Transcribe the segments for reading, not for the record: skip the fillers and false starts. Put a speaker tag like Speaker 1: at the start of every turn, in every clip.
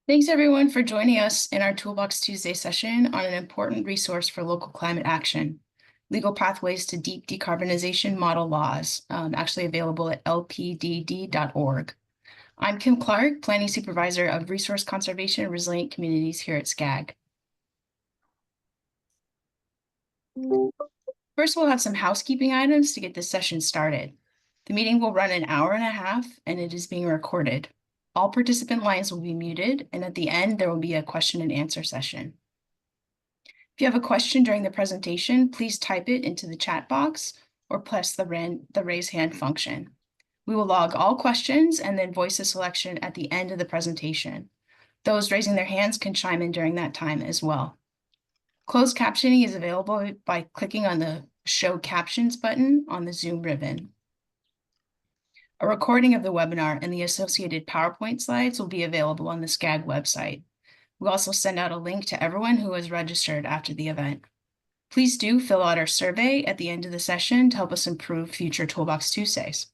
Speaker 1: Thanks everyone for joining us in our Toolbox Tuesday session on an important resource for local climate action, legal pathways to deep decarbonization model laws, actually available at lpdd.org. I'm Kim Clark, Planning Supervisor of Resource Conservation and Resilient Communities here at SCAG. First, we'll have some housekeeping items to get this session started. The meeting will run an hour and a half, and it is being recorded. All participant lines will be muted, and at the end, there will be a question and answer session. If you have a question during the presentation, please type it into the chat box or press the raise hand function. We will log all questions and then voice a selection at the end of the presentation. Those raising their hands can chime in during that time as well. Closed captioning is available by clicking on the Show Captions button on the Zoom ribbon. A recording of the webinar and the associated PowerPoint slides will be available on the SCAG website. We'll also send out a link to everyone who has registered after the event. Please do fill out our survey at the end of the session to help us improve future Toolbox Tuesdays.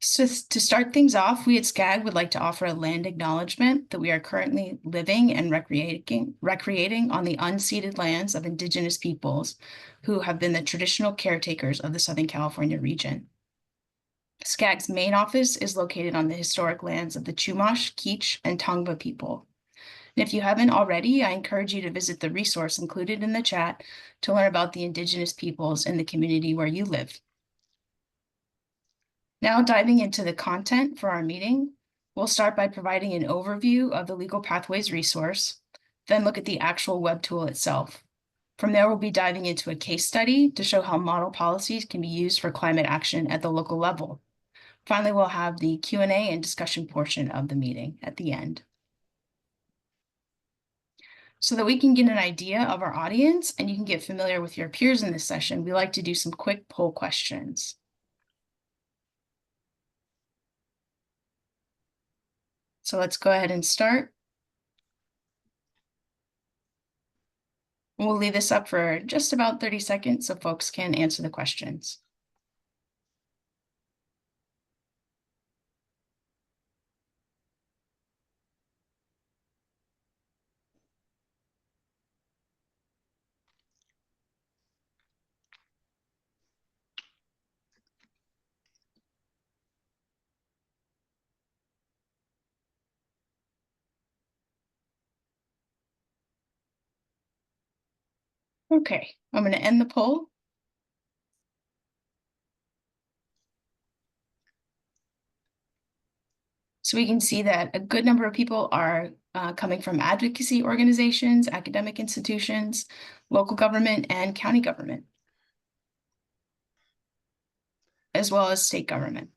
Speaker 1: So to start things off, we at SCAG would like to offer a land acknowledgement that we are currently living and recreating on the unceded lands of Indigenous peoples who have been the traditional caretakers of the Southern California region. SCAG's main office is located on the historic lands of the Chumash, Kizh, and Tongva people. And if you haven't already, I encourage you to visit the resource included in the chat to learn about the Indigenous peoples in the community where you live. Now diving into the content for our meeting, we'll start by providing an overview of the Legal Pathways resource, then look at the actual web tool itself. From there, we'll be diving into a case study to show how model policies can be used for climate action at the local level. Finally, we'll have the Q&A and discussion portion of the meeting at the end. So that we can get an idea of our audience and you can get familiar with your peers in this session, we like to do some quick poll questions. So let's go ahead and start. We'll leave this up for just about 30 seconds so folks can answer the questions. Okay, I'm going to end the poll. So we can see that a good number of people are coming from advocacy organizations, academic institutions, local government, and county government, as well as state government.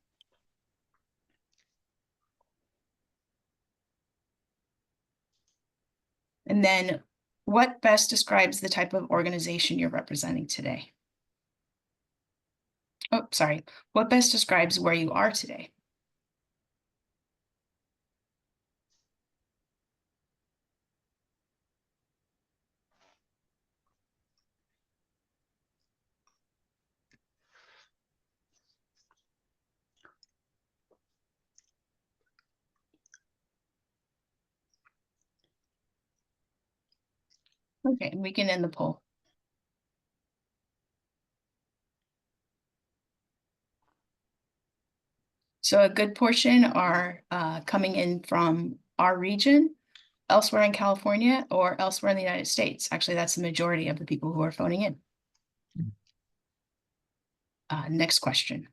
Speaker 1: And then what best describes the type of organization you're representing today? Oh, sorry. What best describes where you are today? Okay, we can end the poll. So a good portion are coming in from our region, elsewhere in California, or elsewhere in the United States. Actually, that's the majority of the people who are phoning in. Next question.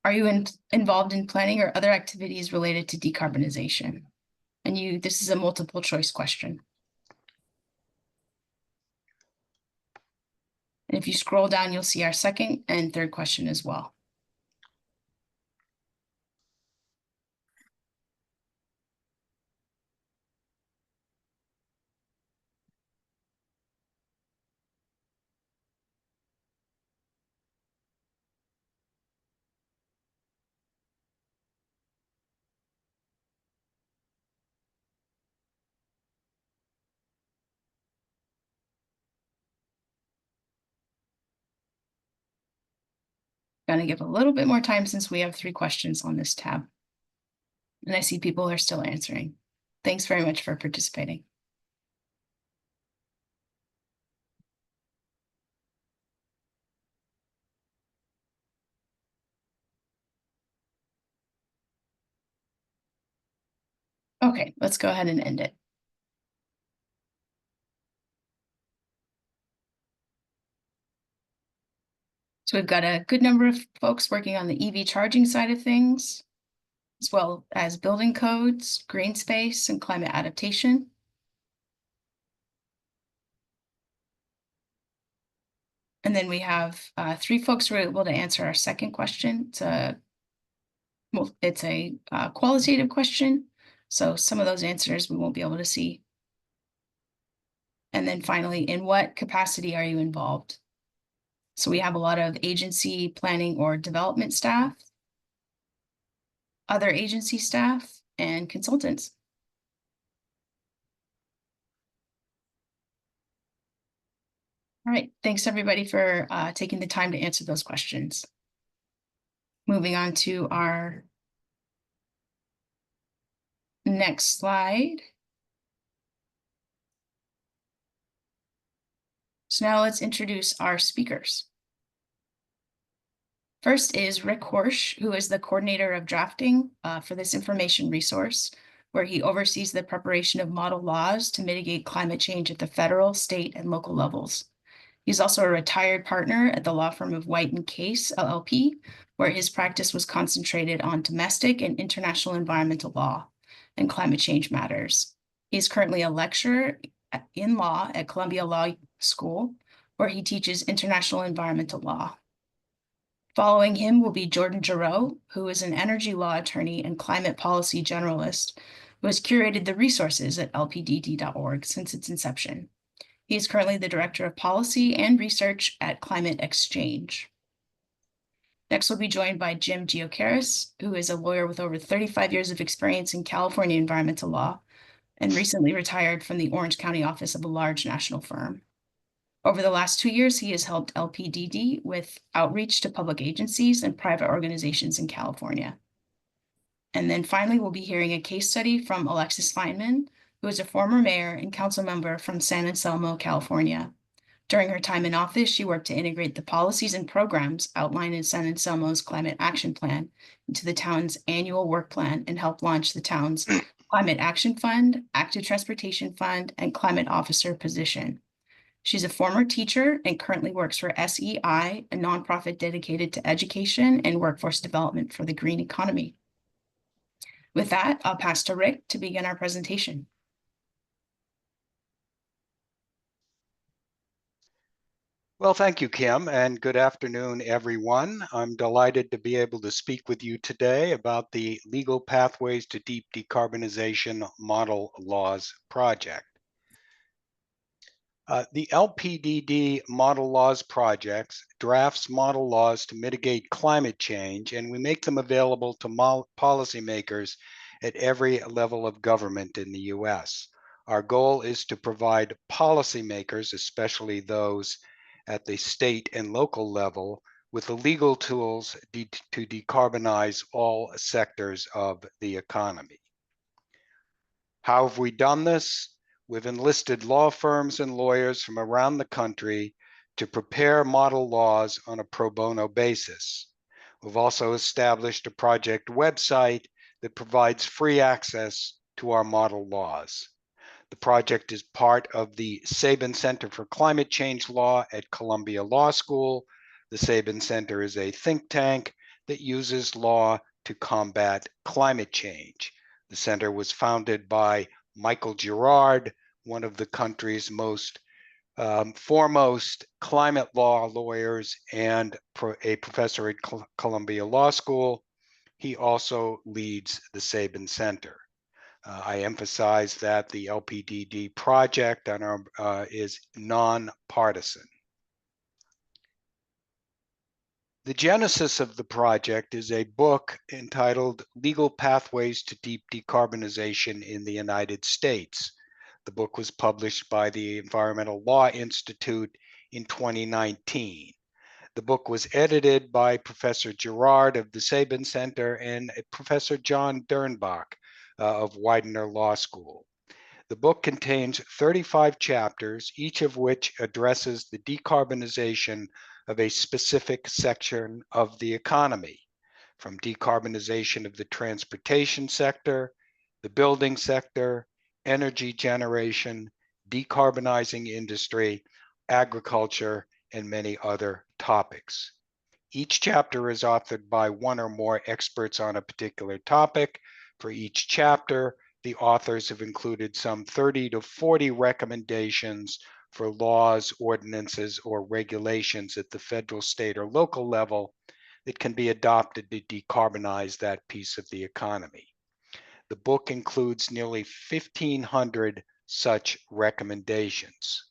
Speaker 1: Are you involved in planning or other activities related to decarbonization? And this is a multiple choice question. And if you scroll down, you'll see our second and third question as well. Gonna give a little bit more time since we have 3 questions on this tab. And I see people are still answering. Thanks very much for participating. Okay, let's go ahead and end it. So we've got a good number of folks working on the EV charging side of things, as well as building codes, green space, and climate adaptation. And then we have 3 folks who were able to answer our second question. It's a qualitative question, so some of those answers we won't be able to see. And then finally, in what capacity are you involved? So we have a lot of agency planning or development staff, other agency staff, and consultants. All right, thanks everybody for taking the time to answer those questions. Moving on to our next slide. So now let's introduce our speakers. First is Rick Horsch, who is the coordinator of drafting for this information resource, where he oversees the preparation of model laws to mitigate climate change at the federal, state, and local levels. He's also a retired partner at the law firm of White and Case, LLP, where his practice was concentrated on domestic and international environmental law and climate change matters. He's currently a lecturer in law at Columbia Law School, where he teaches international environmental law. Following him will be Jordan Giroux, who is an energy law attorney and climate policy generalist, who has curated the resources at lpdd.org since its inception. He is currently the Director of Policy and Research at Climate Exchange. Next, we'll be joined by Jim Geocaris, who is a lawyer with over 35 years of experience in California environmental law and recently retired from the Orange County office of a large national firm. Over the last 2 years, he has helped LPDD with outreach to public agencies and private organizations in California. And then finally, we'll be hearing a case study from Alexis Feynman, who is a former mayor and council member from San Anselmo, California. During her time in office, she worked to integrate the policies and programs outlined in San Anselmo's Climate Action Plan into the town's annual work plan and helped launch the town's Climate Action Fund, Active Transportation Fund, and Climate Officer position. She's a former teacher and currently works for SEI, a nonprofit dedicated to education and workforce development for the green economy. With that, I'll pass to Rick to begin our presentation.
Speaker 2: Well, thank you, Kim, and good afternoon, everyone. I'm delighted to be able to speak with you today about the Legal Pathways to Deep Decarbonization Model Laws Project. The LPDD Model Laws Project drafts model laws to mitigate climate change, and we make them available to policymakers at every level of government in the U.S. Our goal is to provide policymakers, especially those at the state and local level, with the legal tools to decarbonize all sectors of the economy. How have we done this? We've enlisted law firms and lawyers from around the country to prepare model laws on a pro bono basis. We've also established a project website that provides free access to our model laws. The project is part of the Sabin Center for Climate Change Law at Columbia Law School. The Sabin Center is a think tank that uses law to combat climate change. The center was founded by Michael Girard, one of the country's most foremost climate law lawyers and a professor at Columbia Law School. He also leads the Sabin Center. I emphasize that the LPDD project is nonpartisan. The genesis of the project is a book entitled Legal Pathways to Deep Decarbonization in the United States. The book was published by the Environmental Law Institute in 2019. The book was edited by Professor Gerard of the Sabin Center and Professor John Dernbach of Widener Law School. The book contains 35 chapters, each of which addresses the decarbonization of a specific section of the economy, from decarbonization of the transportation sector, the building sector, energy generation, decarbonizing industry, agriculture, and many other topics. Each chapter is authored by one or more experts on a particular topic. For each chapter, the authors have included some 30 to 40 recommendations for laws, ordinances, or regulations at the federal, state, or local level that can be adopted to decarbonize that piece of the economy. The book includes nearly 1,500 such recommendations.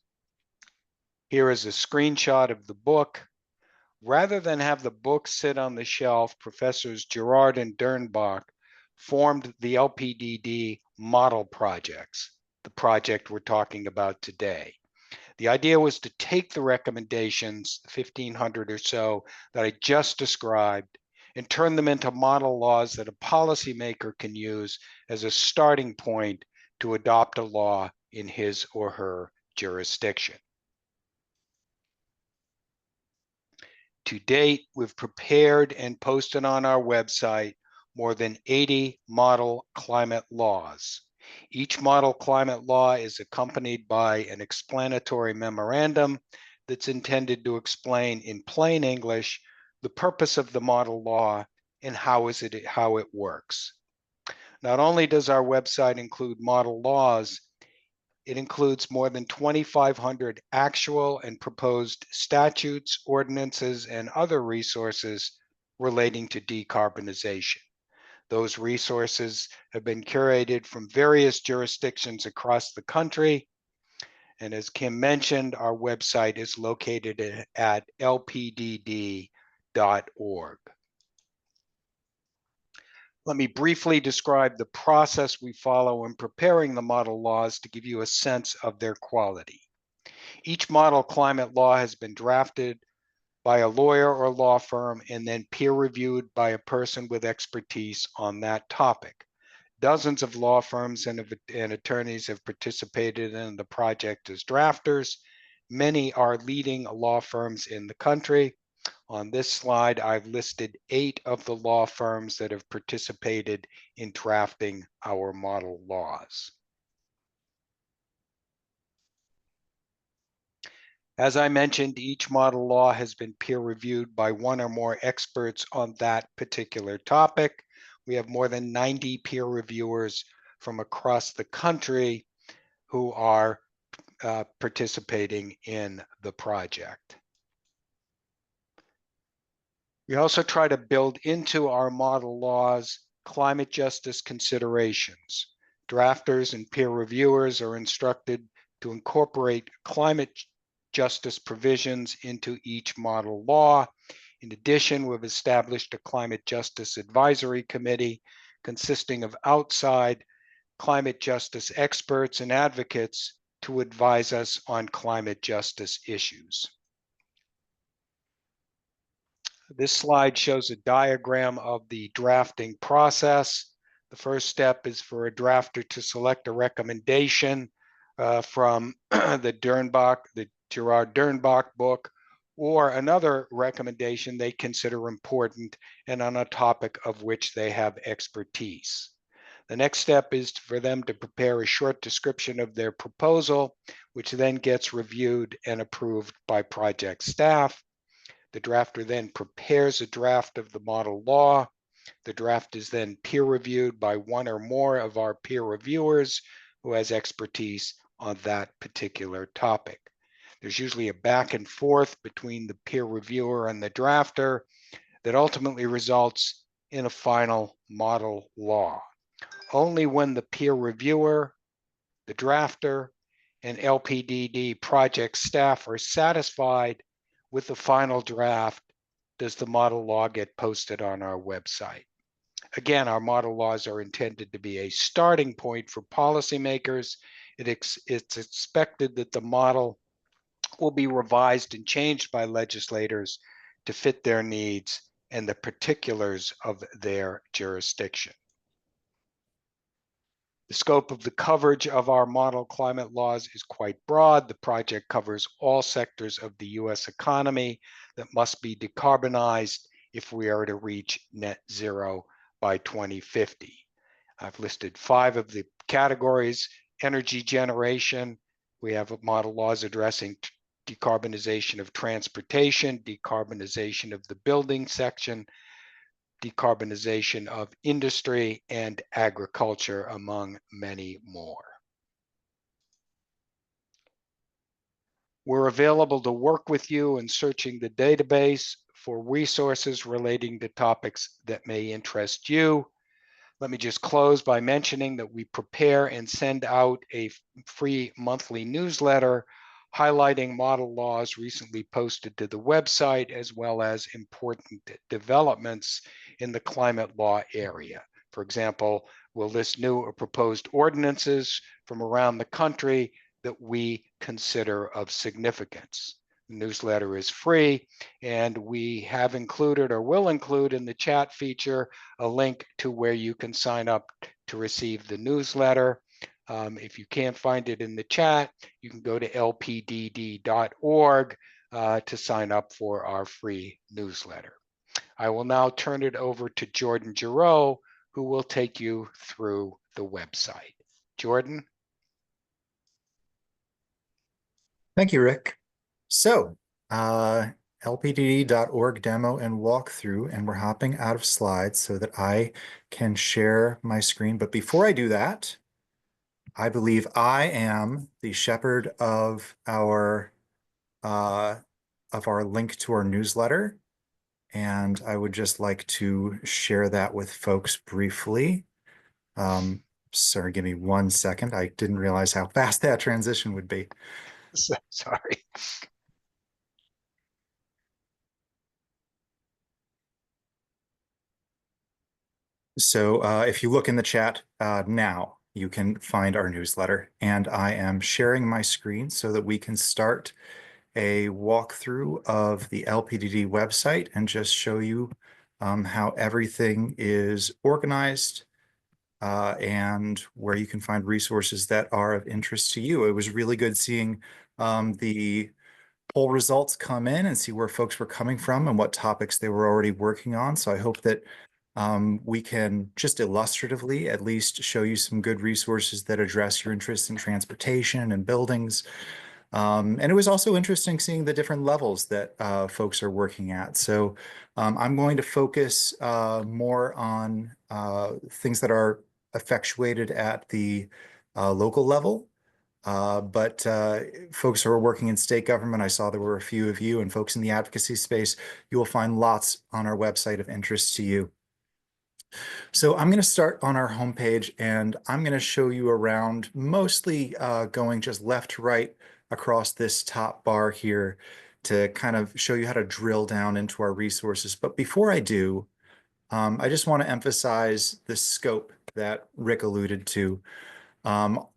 Speaker 2: Here is a screenshot of the book. Rather than have the book sit on the shelf, Professors Gerard and Dernbach formed the LPDD model projects, the project we're talking about today. The idea was to take the recommendations, 1,500 or so, that I just described, and turn them into model laws that a policymaker can use as a starting point to adopt a law in his or her jurisdiction. To date, we've prepared and posted on our website more than 80 model climate laws. Each model climate law is accompanied by an explanatory memorandum that's intended to explain in plain English the purpose of the model law and how it works. Not only does our website include model laws, it includes more than 2,500 actual and proposed statutes, ordinances, and other resources relating to decarbonization. Those resources have been curated from various jurisdictions across the country. And as Kim mentioned, our website is located at lpdd.org. Let me briefly describe the process we follow in preparing the model laws to give you a sense of their quality. Each model climate law has been drafted by a lawyer or law firm and then peer-reviewed by a person with expertise on that topic. Dozens of law firms and attorneys have participated in the project as drafters. Many are leading law firms in the country. On this slide, I've listed 8 of the law firms that have participated in drafting our model laws. As I mentioned, each model law has been peer-reviewed by one or more experts on that particular topic. We have more than 90 peer reviewers from across the country who are participating in the project. We also try to build into our model laws climate justice considerations. Drafters and peer reviewers are instructed to incorporate climate justice provisions into each model law. In addition, we've established a climate justice advisory committee consisting of outside climate justice experts and advocates to advise us on climate justice issues. This slide shows a diagram of the drafting process. The first step is for a drafter to select a recommendation from the Gerard Dernbach book, or another recommendation they consider important and on a topic of which they have expertise. The next step is for them to prepare a short description of their proposal, which then gets reviewed and approved by project staff. The drafter then prepares a draft of the model law. The draft is then peer reviewed by one or more of our peer reviewers who has expertise on that particular topic. There's usually a back and forth between the peer reviewer and the drafter that ultimately results in a final model law. Only when the peer reviewer, the drafter, and LPDD project staff are satisfied with the final draft does the model law get posted on our website. Again, our model laws are intended to be a starting point for policymakers. It's expected that the model will be revised and changed by legislators to fit their needs and the particulars of their jurisdiction. The scope of the coverage of our model climate laws is quite broad. The project covers all sectors of the US economy that must be decarbonized if we are to reach net zero by 2050. I've listed 5 of the categories: energy generation. We have model laws addressing decarbonization of transportation, decarbonization of the building section, decarbonization of industry and agriculture, among many more. We're available to work with you in searching the database for resources relating to topics that may interest you. Let me just close by mentioning that we prepare and send out a free monthly newsletter highlighting model laws recently posted to the website, as well as important developments in the climate law area. For example, we'll list new or proposed ordinances from around the country that we consider of significance. The newsletter is free, and we have included or will include in the chat feature a link to where you can sign up to receive the newsletter. If you can't find it in the chat, you can go to lpdd.org to sign up for our free newsletter. I will now turn it over to Jordan Giroux, who will take you through the website. Jordan?
Speaker 3: Thank you, Rick. So, lpdd.org demo and walkthrough, and we're hopping out of slides so that I can share my screen. But before I do that, I believe I am the shepherd of our link to our newsletter, and I would just like to share that with folks briefly. Sorry, give me 1 second. I didn't realize how fast that transition would be.
Speaker 2: Sorry.
Speaker 3: So if you look in the chat now, you can find our newsletter, and I am sharing my screen so that we can start a walkthrough of the LPDD website and just show you how everything is organized and where you can find resources that are of interest to you. It was really good seeing the poll results come in and see where folks were coming from and what topics they were already working on. So I hope that we can just illustratively at least show you some good resources that address your interests in transportation and buildings. And it was also interesting seeing the different levels that folks are working at. So I'm going to focus more on things that are effectuated at the local level. But folks who are working in state government, I saw there were a few of you, and folks in the advocacy space, you will find lots on our website of interest to you. So I'm going to start on our homepage, and I'm going to show you around, mostly going just left to right across this top bar here to kind of show you how to drill down into our resources. But before I do, I just want to emphasize the scope that Rick alluded to.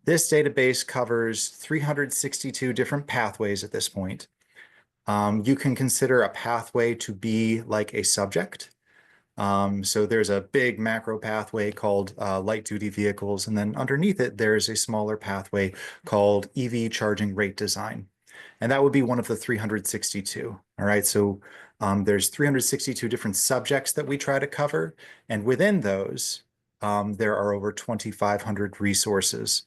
Speaker 3: This database covers 362 different pathways at this point. You can consider a pathway to be like a subject. So there's a big macro pathway called light duty vehicles, and then underneath it, there's a smaller pathway called EV charging rate design. And that would be one of the 362. All right, so there's 362 different subjects that we try to cover. And within those, there are over 2,500 resources.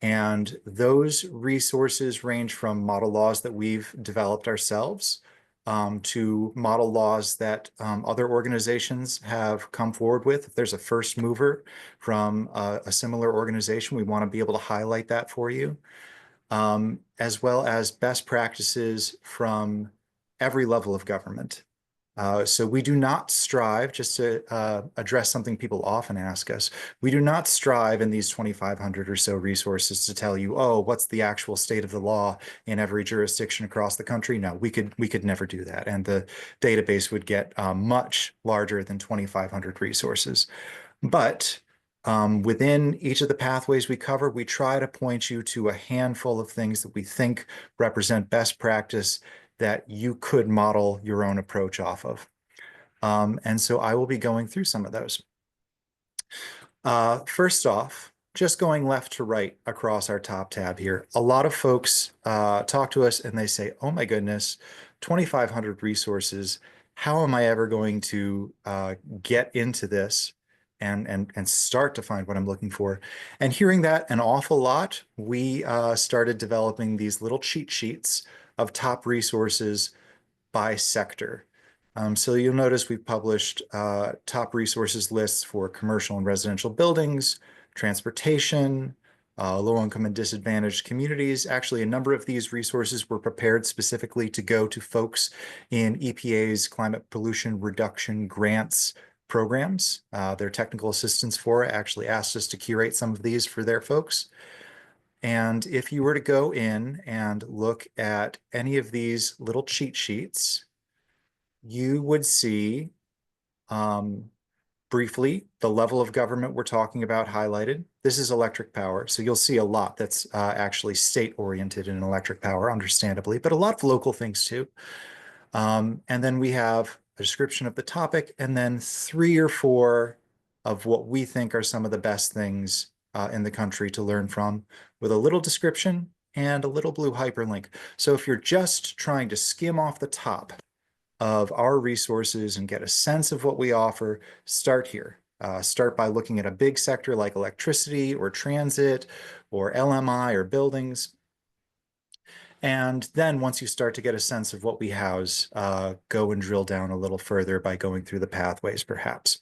Speaker 3: And those resources range from model laws that we've developed ourselves to model laws that other organizations have come forward with. If there's a first mover from a similar organization, we want to be able to highlight that for you, as well as best practices from every level of government. So we do not strive, just to address something people often ask us, we do not strive in these 2,500 or so resources to tell you, oh, what's the actual state of the law in every jurisdiction across the country? No, we could never do that. And the database would get much larger than 2,500 resources. But within each of the pathways we cover, we try to point you to a handful of things that we think represent best practice that you could model your own approach off of. And so I will be going through some of those. First off, just going left to right across our top tab here, a lot of folks talk to us and they say, oh my goodness, 2,500 resources. How am I ever going to get into this and start to find what I'm looking for? And hearing that an awful lot, we started developing these little cheat sheets of top resources by sector. So you'll notice we've published top resources lists for commercial and residential buildings, transportation, low-income and disadvantaged communities. Actually, a number of these resources were prepared specifically to go to folks in EPA's climate pollution reduction grants programs. Their technical assistance for it actually asked us to curate some of these for their folks. And if you were to go in and look at any of these little cheat sheets, you would see briefly the level of government we're talking about highlighted. This is electric power. So you'll see a lot that's actually state-oriented in electric power, understandably, but a lot of local things too. And then we have a description of the topic and then 3 or 4 of what we think are some of the best things in the country to learn from, with a little description and a little blue hyperlink. So if you're just trying to skim off the top of our resources and get a sense of what we offer, start here. Start by looking at a big sector like electricity or transit or LMI or buildings. And then once you start to get a sense of what we house, go and drill down a little further by going through the pathways, perhaps.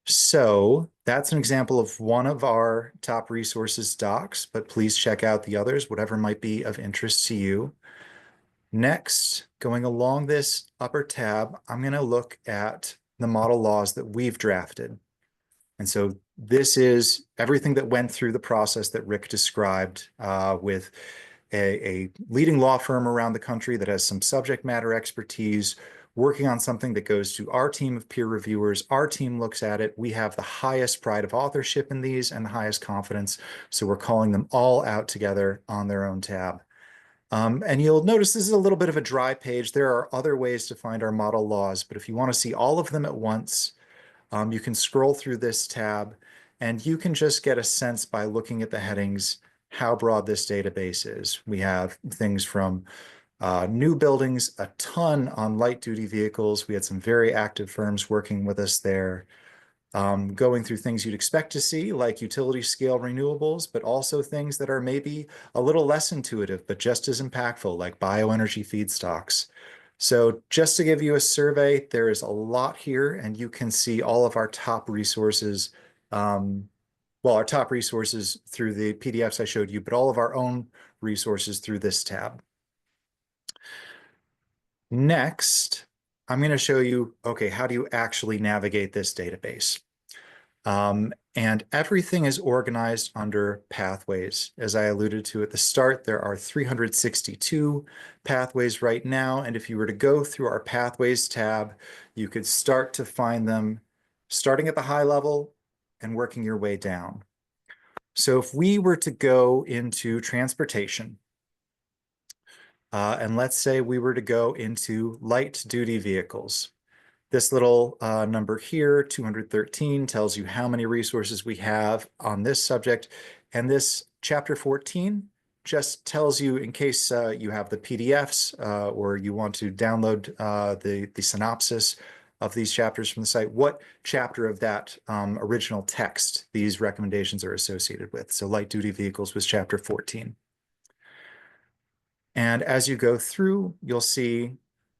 Speaker 3: So that's an example of one of our top resources docs, but please check out the others, whatever might be of interest to you. Next, going along this upper tab, I'm going to look at the model laws that we've drafted. And so this is everything that went through the process that Rick described with a leading law firm around the country that has some subject matter expertise, working on something that goes to our team of peer reviewers. Our team looks at it. We have the highest pride of authorship in these and the highest confidence. So we're calling them all out together on their own tab. And you'll notice this is a little bit of a dry page. There are other ways to find our model laws, but if you want to see all of them at once, you can scroll through this tab and you can just get a sense by looking at the headings how broad this database is. We have things from new buildings, a ton on light duty vehicles. We had some very active firms working with us there. Going through things you'd expect to see, like utility scale renewables, but also things that are maybe a little less intuitive, but just as impactful, like bioenergy feedstocks. So just to give you a survey, there is a lot here, and you can see all of our top resources. Our top resources through the PDFs I showed you, but all of our own resources through this tab. Next, I'm going to show you, okay, how do you actually navigate this database? And everything is organized under pathways. As I alluded to at the start, there are 362 pathways right now. And if you were to go through our pathways tab, you could start to find them starting at the high level and working your way down. So if we were to go into transportation, and let's say we were to go into light duty vehicles, this little number here, 213, tells you how many resources we have on this subject. And this chapter 14 just tells you, in case you have the PDFs or you want to download the synopsis of these chapters from the site, what chapter of that original text these recommendations are associated with. So light duty vehicles was chapter 14. And as you go through, you'll see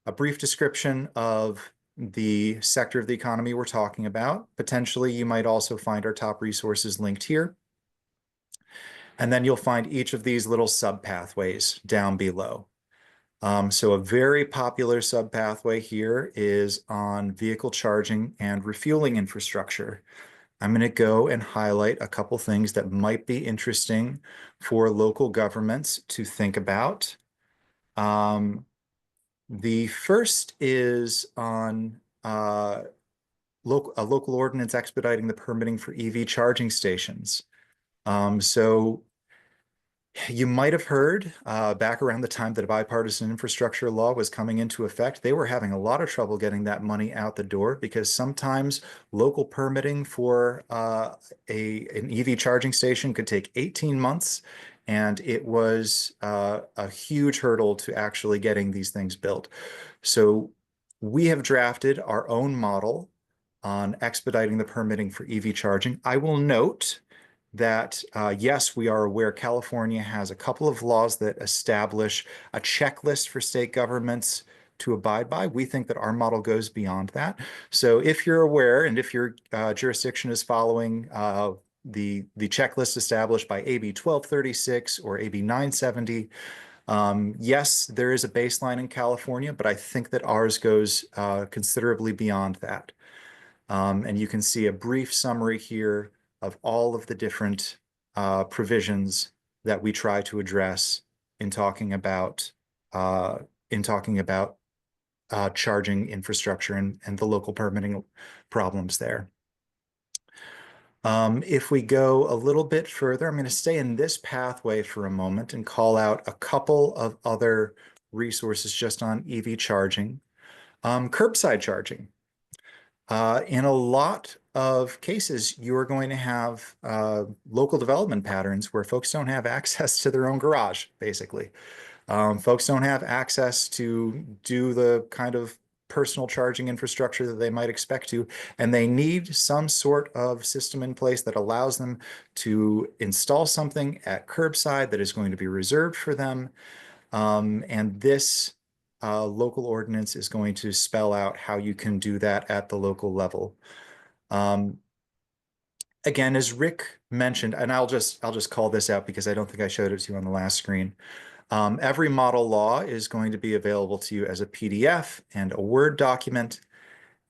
Speaker 3: a brief description of the sector of the economy we're talking about. Potentially, you might also find our top resources linked here. And then you'll find each of these little sub-pathways down below. So a very popular sub-pathway here is on vehicle charging and refueling infrastructure. I'm going to go and highlight a couple things that might be interesting for local governments to think about. The first is on a local ordinance expediting the permitting for EV charging stations. So You might have heard back around the time that a bipartisan infrastructure law was coming into effect, they were having a lot of trouble getting that money out the door because sometimes local permitting for an EV charging station could take 18 months, and it was a huge hurdle to actually getting these things built. So we have drafted our own model on expediting the permitting for EV charging. I will note that, yes, we are aware California has a couple of laws that establish a checklist for state governments to abide by. We think that our model goes beyond that. So if you're aware and if your jurisdiction is following the checklist established by AB 1236 or AB 970, yes, there is a baseline in California, but I think that ours goes considerably beyond that. And you can see a brief summary here of all of the different provisions that we try to address in talking about charging infrastructure and the local permitting problems there. If we go a little bit further, I'm going to stay in this pathway for a moment and call out a couple of other resources just on EV charging. Curbside charging. In a lot of cases, you're going to have local development patterns where folks don't have access to their own garage, basically. Folks don't have access to do the kind of personal charging infrastructure that they might expect to, and they need some sort of system in place that allows them to install something at curbside that is going to be reserved for them. And this local ordinance is going to spell out how you can do that at the local level. Again, as Rick mentioned, and I'll just call this out because I don't think I showed it to you on the last screen. Every model law is going to be available to you as a PDF and a Word document,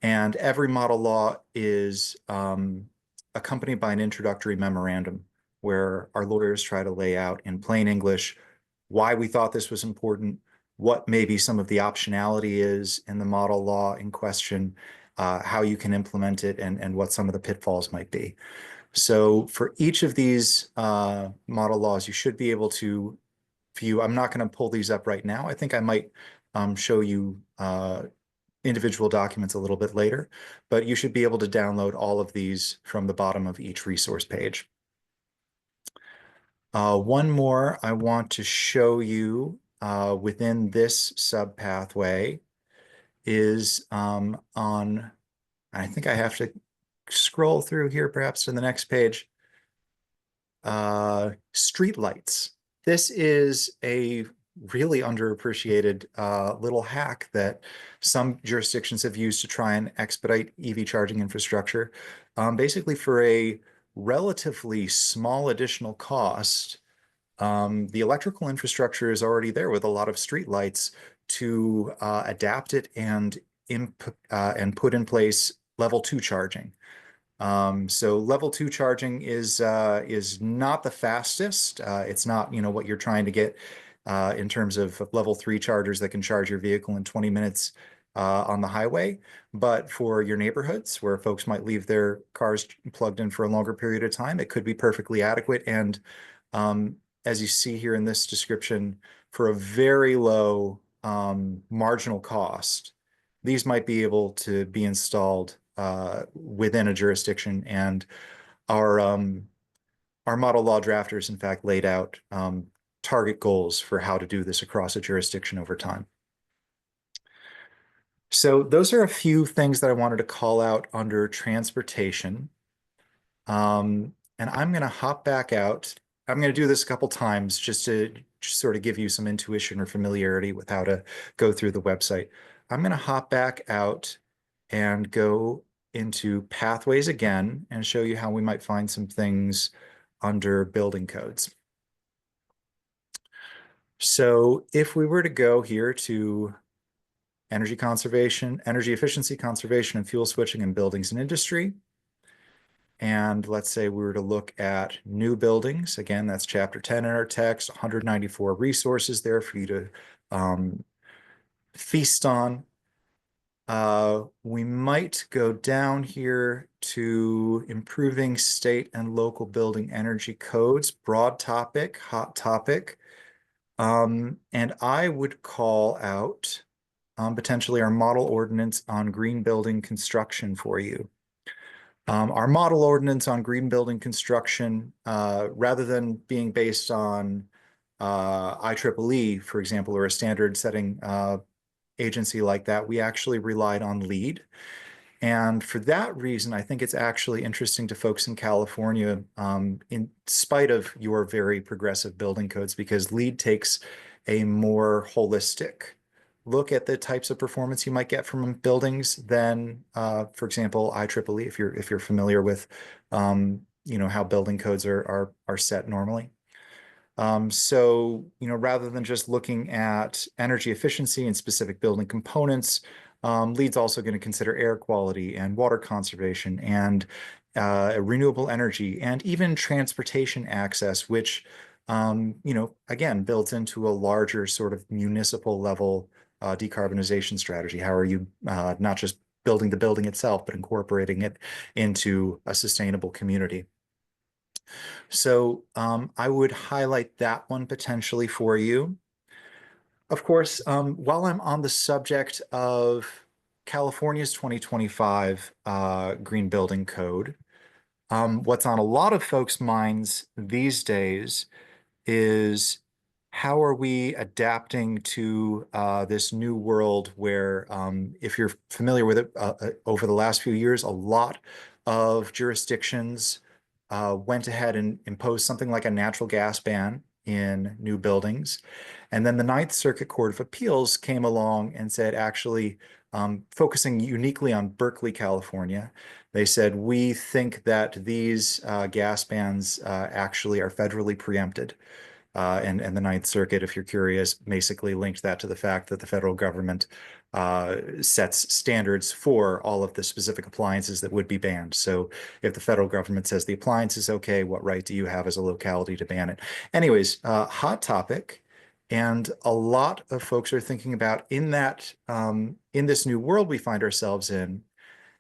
Speaker 3: and every model law is accompanied by an introductory memorandum where our lawyers try to lay out in plain English why we thought this was important, what maybe some of the optionality is in the model law in question, how you can implement it, and what some of the pitfalls might be. So for each of these model laws, you should be able to view. I'm not going to pull these up right now. I think I might show you individual documents a little bit later, but you should be able to download all of these from the bottom of each resource page. One more I want to show you within this sub pathway is on, I think I have to scroll through here perhaps to the next page, street lights. This is a really underappreciated little hack that some jurisdictions have used to try and expedite EV charging infrastructure. Basically, for a relatively small additional cost, the electrical infrastructure is already there with a lot of street lights to adapt it and put in place level 2 charging. So level 2 charging is not the fastest. It's not, what you're trying to get in terms of level 3 chargers that can charge your vehicle in 20 minutes on the highway. But for your neighborhoods where folks might leave their cars plugged in for a longer period of time, it could be perfectly adequate. And as you see here in this description, for a very low marginal cost, these might be able to be installed within a jurisdiction. And our model law drafters, in fact, laid out target goals for how to do this across a jurisdiction over time. So those are a few things that I wanted to call out under transportation. And I'm going to hop back out. I'm going to do this a couple times just to sort of give you some intuition or familiarity with how to go through the website. I'm going to hop back out and go into pathways again and show you how we might find some things under building codes. So if we were to go here to energy conservation, energy efficiency, conservation, and fuel switching in buildings and industry, and let's say we were to look at new buildings, again, that's chapter 10 in our text, 194 resources there for you to feast on. We might go down here to improving state and local building energy codes, broad topic, hot topic. And I would call out potentially our model ordinance on green building construction for you. Our model ordinance on green building construction, rather than being based on IEEE, for example, or a standard setting agency like that, we actually relied on LEED. And for that reason, I think it's actually interesting to folks in California, in spite of your very progressive building codes, because LEED takes a more holistic look at the types of performance you might get from buildings than, for example, IEEE, if you're familiar with, how building codes are set normally. So, rather than just looking at energy efficiency and specific building components, LEED's also going to consider air quality and water conservation and renewable energy and even transportation access, which, again, builds into a larger sort of municipal level decarbonization strategy. How are you not just building the building itself, but incorporating it into a sustainable community? So I would highlight that one potentially for you. Of course, while I'm on the subject of California's 2025 Green Building Code, what's on a lot of folks' minds these days is how are we adapting to this new world where, if you're familiar with it, over the last few years, a lot of jurisdictions went ahead and imposed something like a natural gas ban in new buildings. And then the Ninth Circuit Court of Appeals came along and said, actually, focusing uniquely on Berkeley, California, they said, we think that these gas bans actually are federally preempted. And the Ninth Circuit, if you're curious, basically linked that to the fact that the federal government sets standards for all of the specific appliances that would be banned. So if the federal government says the appliance is okay, what right do you have as a locality to ban it? Anyways, hot topic. And a lot of folks are thinking about in this new world we find ourselves in,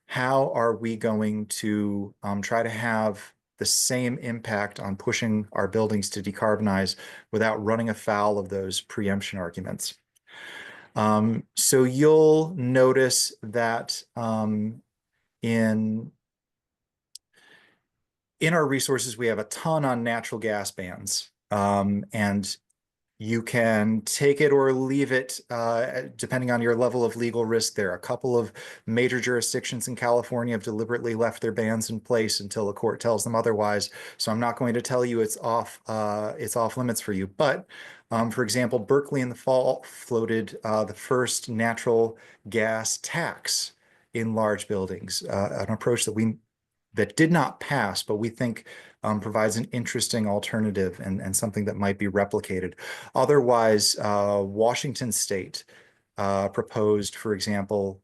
Speaker 3: how are we going to try to have the same impact on pushing our buildings to decarbonize without running afoul of those preemption arguments? So you'll notice that in our resources, we have a ton on natural gas bans. And you can take it or leave it, depending on your level of legal risk. There are a couple of major jurisdictions in California have deliberately left their bans in place until a court tells them otherwise. So I'm not going to tell you it's off limits for you. But for example, Berkeley in the fall floated the first natural gas tax in large buildings, an approach that did not pass, but we think provides an interesting alternative and something that might be replicated. Otherwise, Washington State proposed, for example,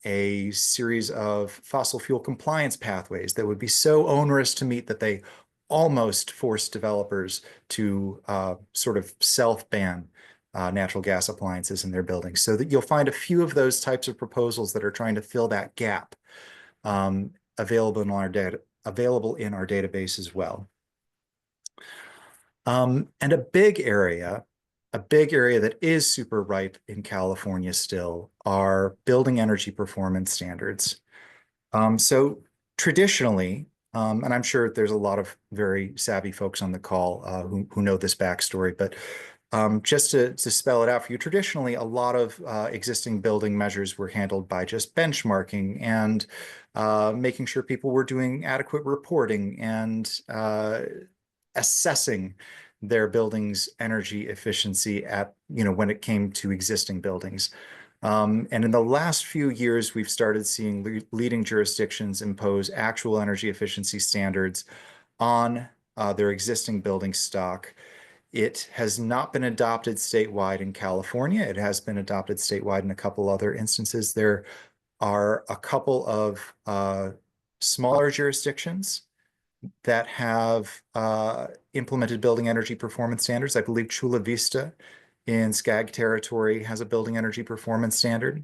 Speaker 3: a series of fossil fuel compliance pathways that would be so onerous to meet that they almost forced developers to sort of self-ban natural gas appliances in their buildings. So that you'll find a few of those types of proposals that are trying to fill that gap available in our database as well. And a big area that is super ripe in California still are building energy performance standards. So traditionally, and I'm sure there's a lot of very savvy folks on the call who know this backstory, but just to spell it out for you, traditionally, a lot of existing building measures were handled by just benchmarking and making sure people were doing adequate reporting and assessing their building's energy efficiency when it came to existing buildings. And in the last few years, we've started seeing leading jurisdictions impose actual energy efficiency standards on their existing building stock. It has not been adopted statewide in California. It has been adopted statewide in a couple other instances. There are a couple of smaller jurisdictions that have implemented building energy performance standards. I believe Chula Vista in SCAG territory has a building energy performance standard.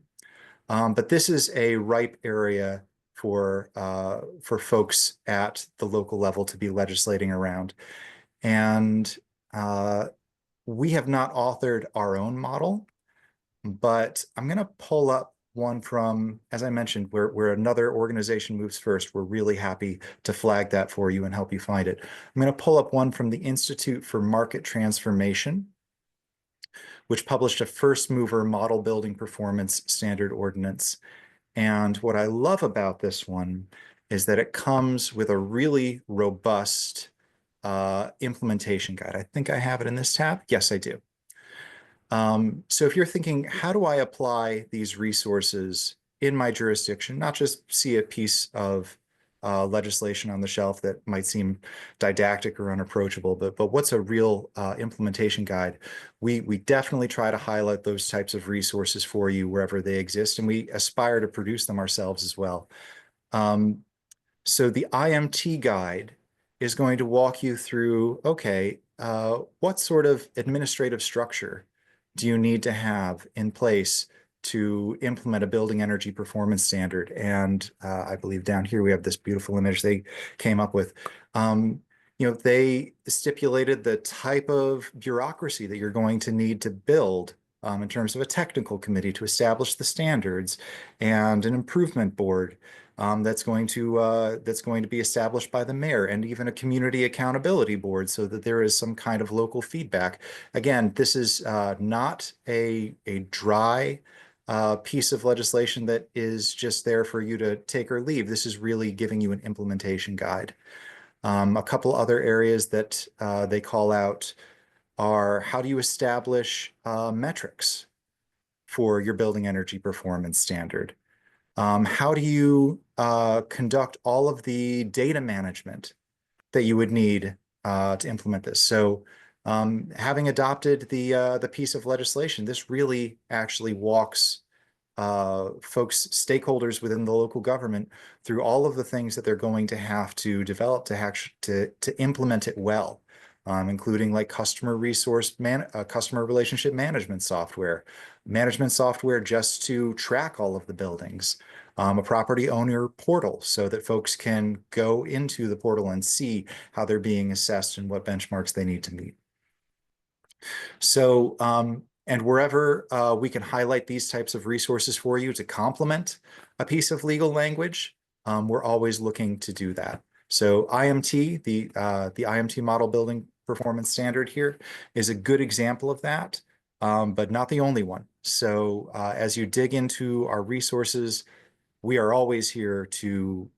Speaker 3: But this is a ripe area for folks at the local level to be legislating around. And we have not authored our own model, but I'm going to pull up one from, as I mentioned, where another organization moves first. We're really happy to flag that for you and help you find it. I'm going to pull up one from the Institute for Market Transformation, which published a first mover model building performance standard ordinance. And what I love about this one is that it comes with a really robust implementation guide. I think I have it in this tab. Yes, I do. So if you're thinking, how do I apply these resources in my jurisdiction, not just see a piece of legislation on the shelf that might seem didactic or unapproachable, but what's a real implementation guide? We definitely try to highlight those types of resources for you wherever they exist, and we aspire to produce them ourselves as well. So the IMT guide is going to walk you through, okay, what sort of administrative structure do you need to have in place to implement a building energy performance standard? And I believe down here we have this beautiful image they came up with. They stipulated the type of bureaucracy that you're going to need to build in terms of a technical committee to establish the standards, and an improvement board that's going to be established by the mayor, and even a community accountability board so that there is some kind of local feedback. Again, this is not a dry piece of legislation that is just there for you to take or leave. This is really giving you an implementation guide. A couple other areas that they call out are, how do you establish metrics for your building energy performance standard? How do you conduct all of the data management that you would need to implement this? So having adopted the piece of legislation, this really actually walks folks, stakeholders within the local government through all of the things that they're going to have to develop to implement it well, including like customer relationship management software just to track all of the buildings, a property owner portal so that folks can go into the portal and see how they're being assessed and what benchmarks they need to meet. So, and wherever we can highlight these types of resources for you to complement a piece of legal language, we're always looking to do that. So IMT, the IMT model building performance standard here, is a good example of that, but not the only one. So as you dig into our resources, we are always here to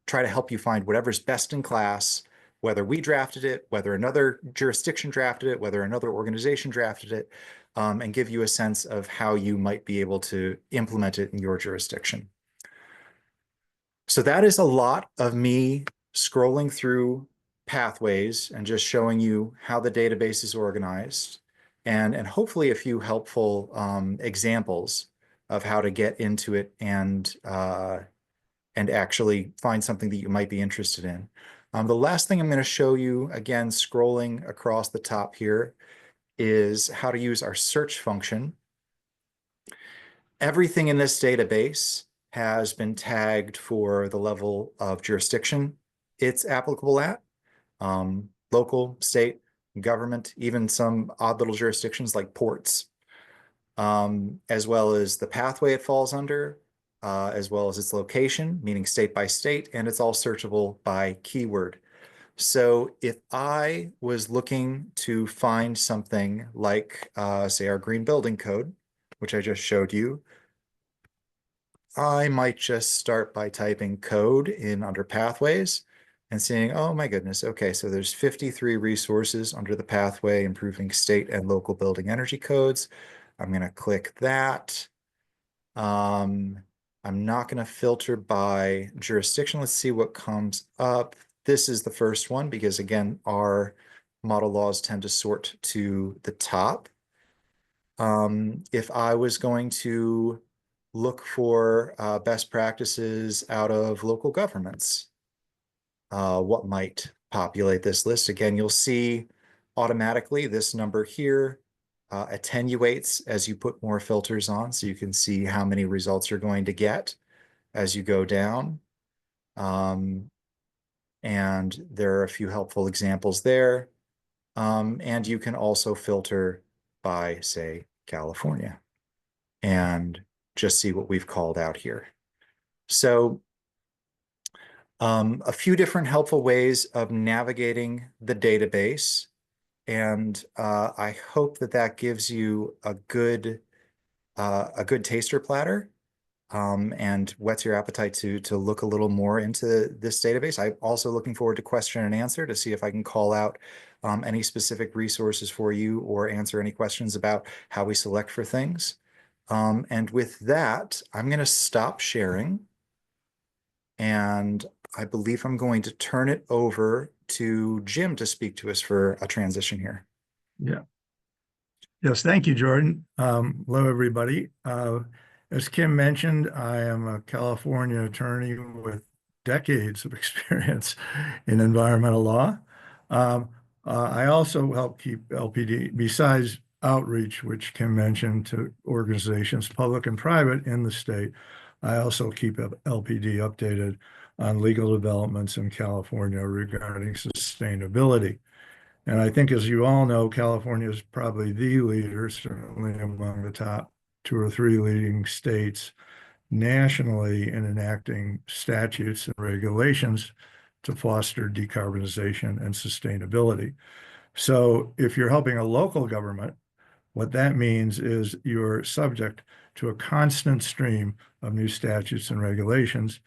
Speaker 3: try to help you find whatever's best in class, whether we drafted it, whether another jurisdiction drafted it, whether another organization drafted it, and give you a sense of how you might be able to implement it in your jurisdiction. So that is a lot of me scrolling through pathways and just showing you how the database is organized, and hopefully a few helpful examples of how to get into it and actually find something that you might be interested in. The last thing I'm going to show you, again, scrolling across the top here, is how to use our search function. Everything in this database has been tagged for the level of jurisdiction it's applicable at, local, state, government, even some odd little jurisdictions like ports, as well as the pathway it falls under, as well as its location, meaning state by state, and it's all searchable by keyword. So if I was looking to find something like, say, our green building code, which I just showed you, I might just start by typing code in under pathways and seeing, oh my goodness, okay, so there's 53 resources under the pathway improving state and local building energy codes. I'm going to click that. I'm not going to filter by jurisdiction. Let's see what comes up. This is the first one because, again, our model laws tend to sort to the top. If I was going to look for best practices out of local governments, what might populate this list? Again, you'll see automatically this number here attenuates as you put more filters on, so you can see how many results you're going to get as you go down. And there are a few helpful examples there. And you can also filter by, say, California, and just see what we've called out here. So a few different helpful ways of navigating the database. And I hope that that gives you a good taster platter, and whets your appetite to look a little more into this database. I'm also looking forward to question and answer to see if I can call out any specific resources for you or answer any questions about how we select for things. And with that, I'm going to stop sharing. And I believe I'm going to turn it over to Jim to speak to us for a transition here.
Speaker 4: Yeah. Yes, thank you, Jordan. Hello, everybody. As Kim mentioned, I am a California attorney with decades of experience in environmental law. I also help keep LPD, besides outreach, which Kim mentioned, to organizations, public and private in the state. I also keep LPD updated on legal developments in California regarding sustainability. And I think, as you all know, California is probably the leader, certainly among the top 2 or 3 leading states nationally in enacting statutes and regulations to foster decarbonization and sustainability. So if you're helping a local government, what that means is you're subject to a constant stream of new statutes and regulations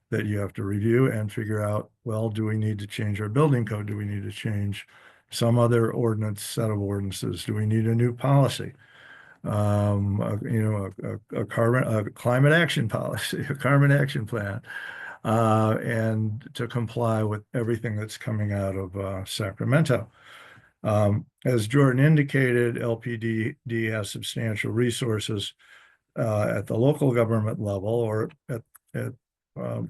Speaker 4: that you have to review and figure out, well, do we need to change our building code? Do we need to change some other set of ordinances? Do we need a new policy? A climate action policy, a carbon action plan, and to comply with everything that's coming out of Sacramento. As Jordan indicated, LPDD has substantial resources at the local government level, or at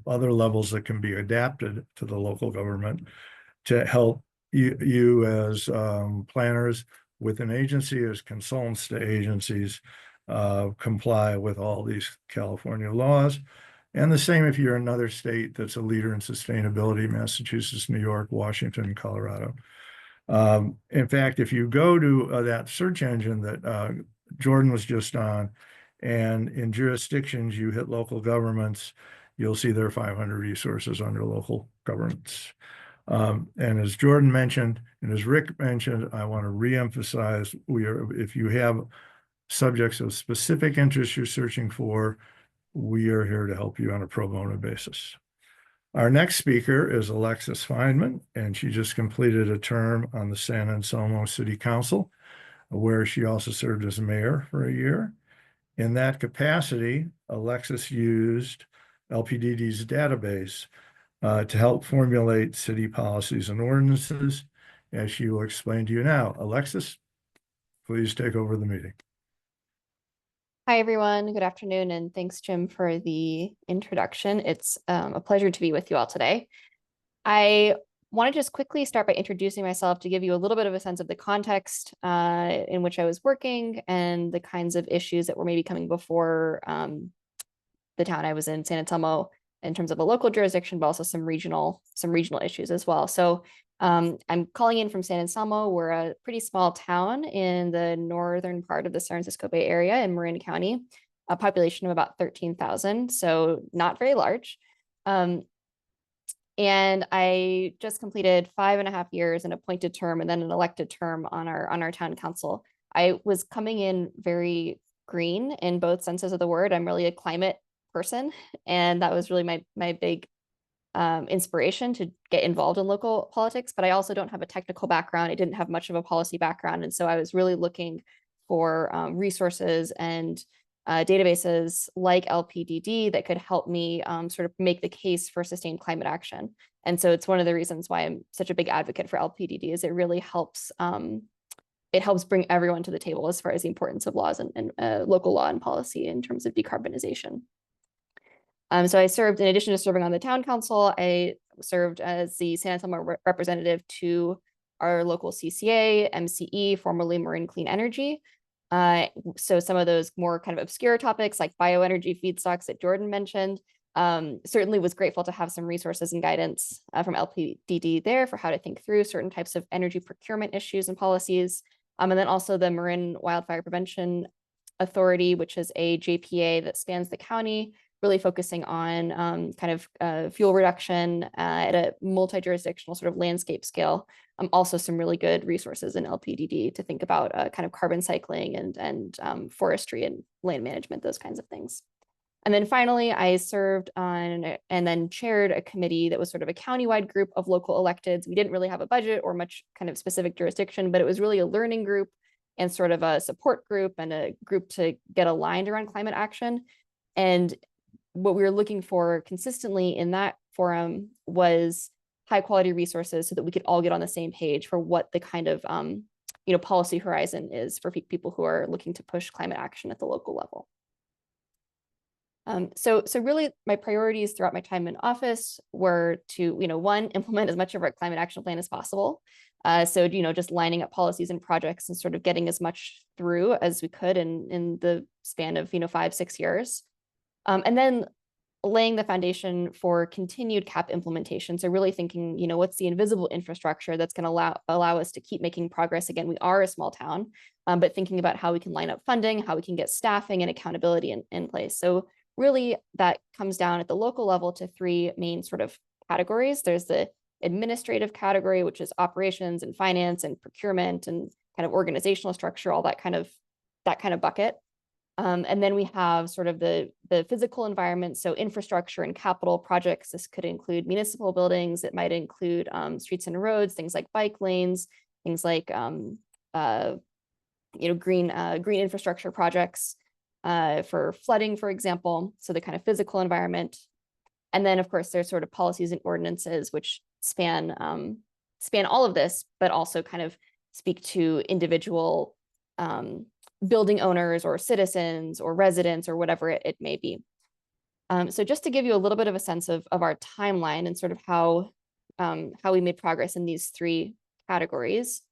Speaker 4: other levels that can be adapted to the local government to help you as planners with an agency, as consultants to agencies, comply with all these California laws. And the same if you're another state that's a leader in sustainability: Massachusetts, New York, Washington, Colorado. In fact, if you go to that search engine that Jordan was just on, and in jurisdictions you hit local governments, you'll see there are 500 resources under local governments. And as Jordan mentioned, and as Rick mentioned, I want to reemphasize, if you have subjects of specific interest you're searching for, we are here to help you on a pro bono basis. Our next speaker is Alexis Feynman, and she just completed a term on the San Anselmo City Council, where she also served as mayor for a year. In that capacity, Alexis used LPDD's database to help formulate city policies and ordinances, as she will explain to you now. Alexis, please take over the meeting.
Speaker 5: Hi, everyone. Good afternoon, and thanks, Jim, for the introduction. It's a pleasure to be with you all today. I want to just quickly start by introducing myself to give you a little bit of a sense of the context in which I was working and the kinds of issues that were maybe coming before the town I was in, San Anselmo, in terms of a local jurisdiction, but also some regional issues as well. So I'm calling in from San Anselmo. We're a pretty small town in the northern part of the San Francisco Bay Area in Marin County, a population of about 13,000, so not very large. And I just completed 5.5 years, an appointed term, and then an elected term on our town council. I was coming in very green in both senses of the word. I'm really a climate person, and that was really my big inspiration to get involved in local politics. But I also don't have a technical background. I didn't have much of a policy background, and so I was really looking for resources and databases like LPDD that could help me sort of make the case for sustained climate action. And so it's one of the reasons why I'm such a big advocate for LPDD, is it really helps bring everyone to the table as far as the importance of laws and local law and policy in terms of decarbonization. So I served, in addition to serving on the town council, I served as the San Anselmo representative to our local CCA, MCE, formerly Marin Clean Energy. So some of those more kind of obscure topics like bioenergy feedstocks that Jordan mentioned, certainly was grateful to have some resources and guidance from LPDD there for how to think through certain types of energy procurement issues and policies. And then also the Marin Wildfire Prevention Authority, which is a JPA that spans the county, really focusing on fuel reduction at a multi-jurisdictional sort of landscape scale. Also some really good resources in LPDD to think about kind of carbon cycling and forestry and land management, those kinds of things. And then finally, I served on and then chaired a committee that was sort of a countywide group of local electeds. We didn't really have a budget or much kind of specific jurisdiction, but it was really a learning group and sort of a support group and a group to get aligned around climate action. And what we were looking for consistently in that forum was high quality resources so that we could all get on the same page for what the kind of policy horizon is for people who are looking to push climate action at the local level. So really my priorities throughout my time in office were to, one, implement as much of our climate action plan as possible. So just lining up policies and projects and sort of getting as much through as we could in the span of, 5-6 years. And then laying the foundation for continued CAP implementation. So really thinking, what's the invisible infrastructure that's going to allow us to keep making progress. Again, we are a small town, but thinking about how we can line up funding, how we can get staffing and accountability in place. So really that comes down at the local level to 3 main sort of categories. There's the administrative category, which is operations and finance and procurement and kind of organizational structure, all that kind of bucket. And then we have sort of the physical environment, so infrastructure and capital projects. This could include municipal buildings. It might include streets and roads, things like bike lanes, things like green infrastructure projects for flooding, for example. So the kind of physical environment. And then, of course, there's sort of policies and ordinances which span all of this, but also kind of speak to individual building owners or citizens or residents or whatever it may be. So just to give you a little bit of a sense of our timeline and sort of how we made progress in these 3 categories.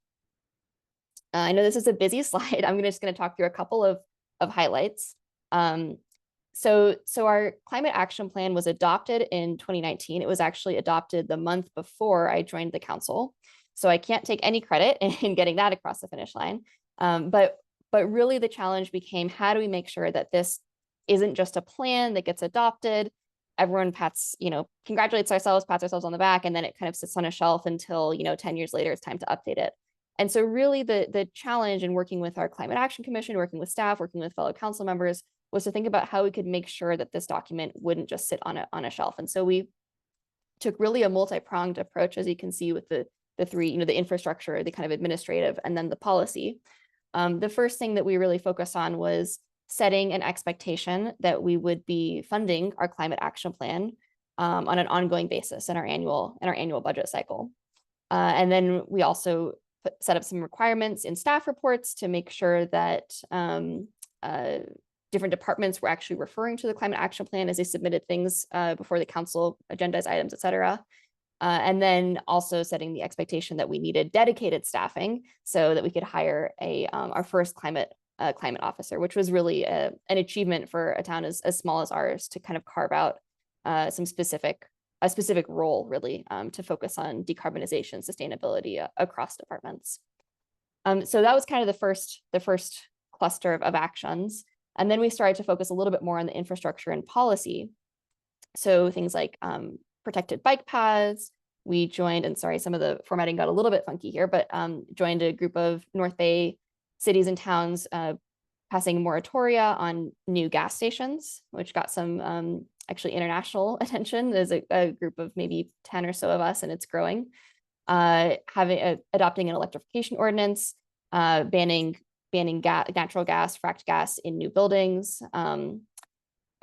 Speaker 5: I know this is a busy slide. I'm just going to talk through a couple of highlights. So our climate action plan was adopted in 2019. It was actually adopted the month before I joined the council. So I can't take any credit in getting that across the finish line. But really the challenge became, how do we make sure that this isn't just a plan that gets adopted, everyone congratulates ourselves, pats ourselves on the back, and then it kind of sits on a shelf until, 10 years later, it's time to update it. And so really the challenge in working with our Climate Action Commission, working with staff, working with fellow council members, was to think about how we could make sure that this document wouldn't just sit on a shelf. And so we took really a multi-pronged approach, as you can see with the 3, the infrastructure, the kind of administrative, and then the policy. The first thing that we really focused on was setting an expectation that we would be funding our climate action plan on an ongoing basis in our annual budget cycle. And then we also set up some requirements in staff reports to make sure that different departments were actually referring to the climate action plan as they submitted things before the council, agendized items, et cetera. And then also setting the expectation that we needed dedicated staffing so that we could hire our first climate officer, which was really an achievement for a town as small as ours to kind of carve out a specific role really to focus on decarbonization, sustainability across departments. So that was kind of the first cluster of actions. And then we started to focus a little bit more on the infrastructure and policy. So things like protected bike paths. We joined, and sorry, some of the formatting got a little bit funky here, but joined a group of North Bay cities and towns passing moratoria on new gas stations, which got some actually international attention. There's a group of maybe 10 or so of us, and it's growing. Adopting an electrification ordinance, banning natural gas, fracked gas in new buildings,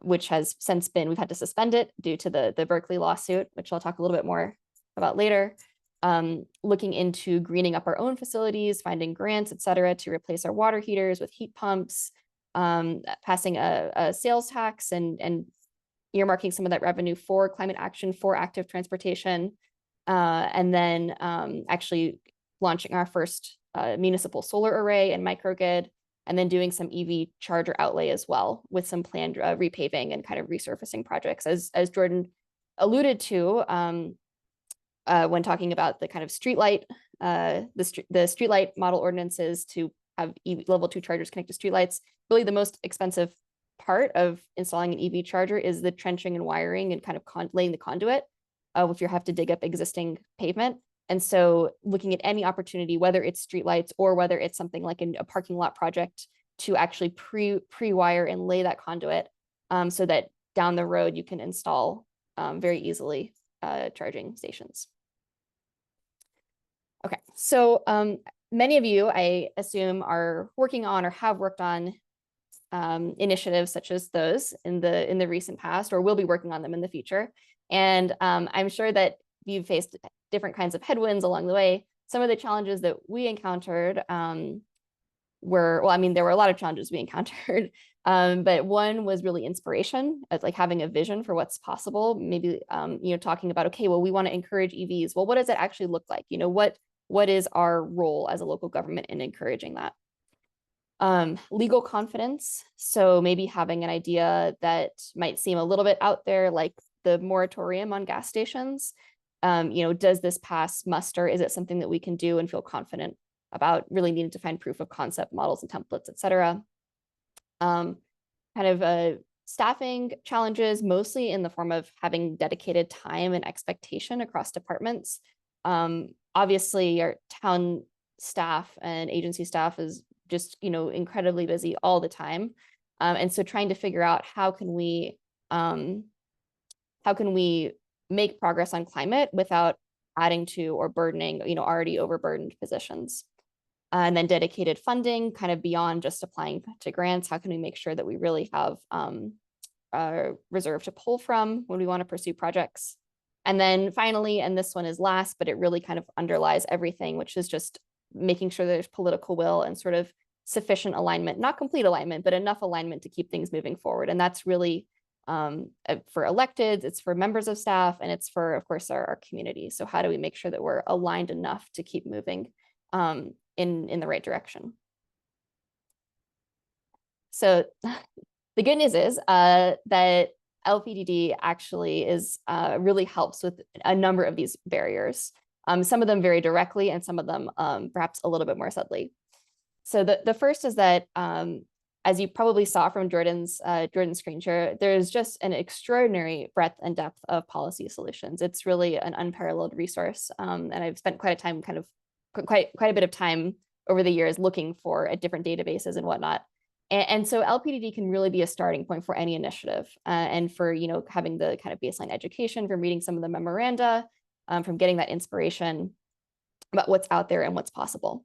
Speaker 5: which has since we've had to suspend it due to the Berkeley lawsuit, which I'll talk a little bit more about later. Looking into greening up our own facilities, finding grants, et cetera, to replace our water heaters with heat pumps, passing a sales tax and earmarking some of that revenue for climate action, for active transportation, and then actually launching our first municipal solar array and microgrid, and then doing some EV charger outlay as well with some planned repaving and kind of resurfacing projects, as Jordan alluded to when talking about the kind of streetlight, the streetlight model ordinances to have level 2 chargers connect to streetlights. Really, the most expensive part of installing an EV charger is the trenching and wiring and kind of laying the conduit if you have to dig up existing pavement. And so looking at any opportunity, whether it's streetlights or whether it's something like a parking lot project, to actually pre-wire and lay that conduit so that down the road you can install very easily charging stations. Okay, so many of you, I assume, are working on or have worked on initiatives such as those in the recent past, or will be working on them in the future. And I'm sure that you've faced different kinds of headwinds along the way. Some of the challenges that we encountered were, well, I mean, there were a lot of challenges we encountered, but one was really inspiration, like having a vision for what's possible. Maybe, talking about, okay, well, we want to encourage EVs. Well, what does it actually look like? What is our role as a local government in encouraging that? Legal confidence. So maybe having an idea that might seem a little bit out there, like the moratorium on gas stations. Does this pass muster? Is it something that we can do and feel confident about? Really needing to find proof of concept models and templates, et cetera. Staffing challenges, mostly in the form of having dedicated time and expectation across departments. Obviously, our town staff and agency staff is just incredibly busy all the time, and so trying to figure out how can we make progress on climate without adding to or burdening already overburdened positions. And then dedicated funding, kind of beyond just applying to grants. How can we make sure that we really have a reserve to pull from when we want to pursue projects? And then finally, and this one is last, but it really kind of underlies everything, which is just making sure there's political will and sort of sufficient alignment, not complete alignment, but enough alignment to keep things moving forward. And that's really for electeds, it's for members of staff, and it's for, of course, our community. So how do we make sure that we're aligned enough to keep moving in the right direction? So the good news is that LPDD actually really helps with a number of these barriers. Some of them very directly, and some of them perhaps a little bit more subtly. So the first is that, as you probably saw from Jordan's screen share, there's just an extraordinary breadth and depth of policy solutions. It's really an unparalleled resource, and I've spent quite a bit of time over the years looking for at different databases and whatnot. And so LPDD can really be a starting point for any initiative, and for having the kind of baseline education, from reading some of the memoranda, from getting that inspiration about what's out there and what's possible.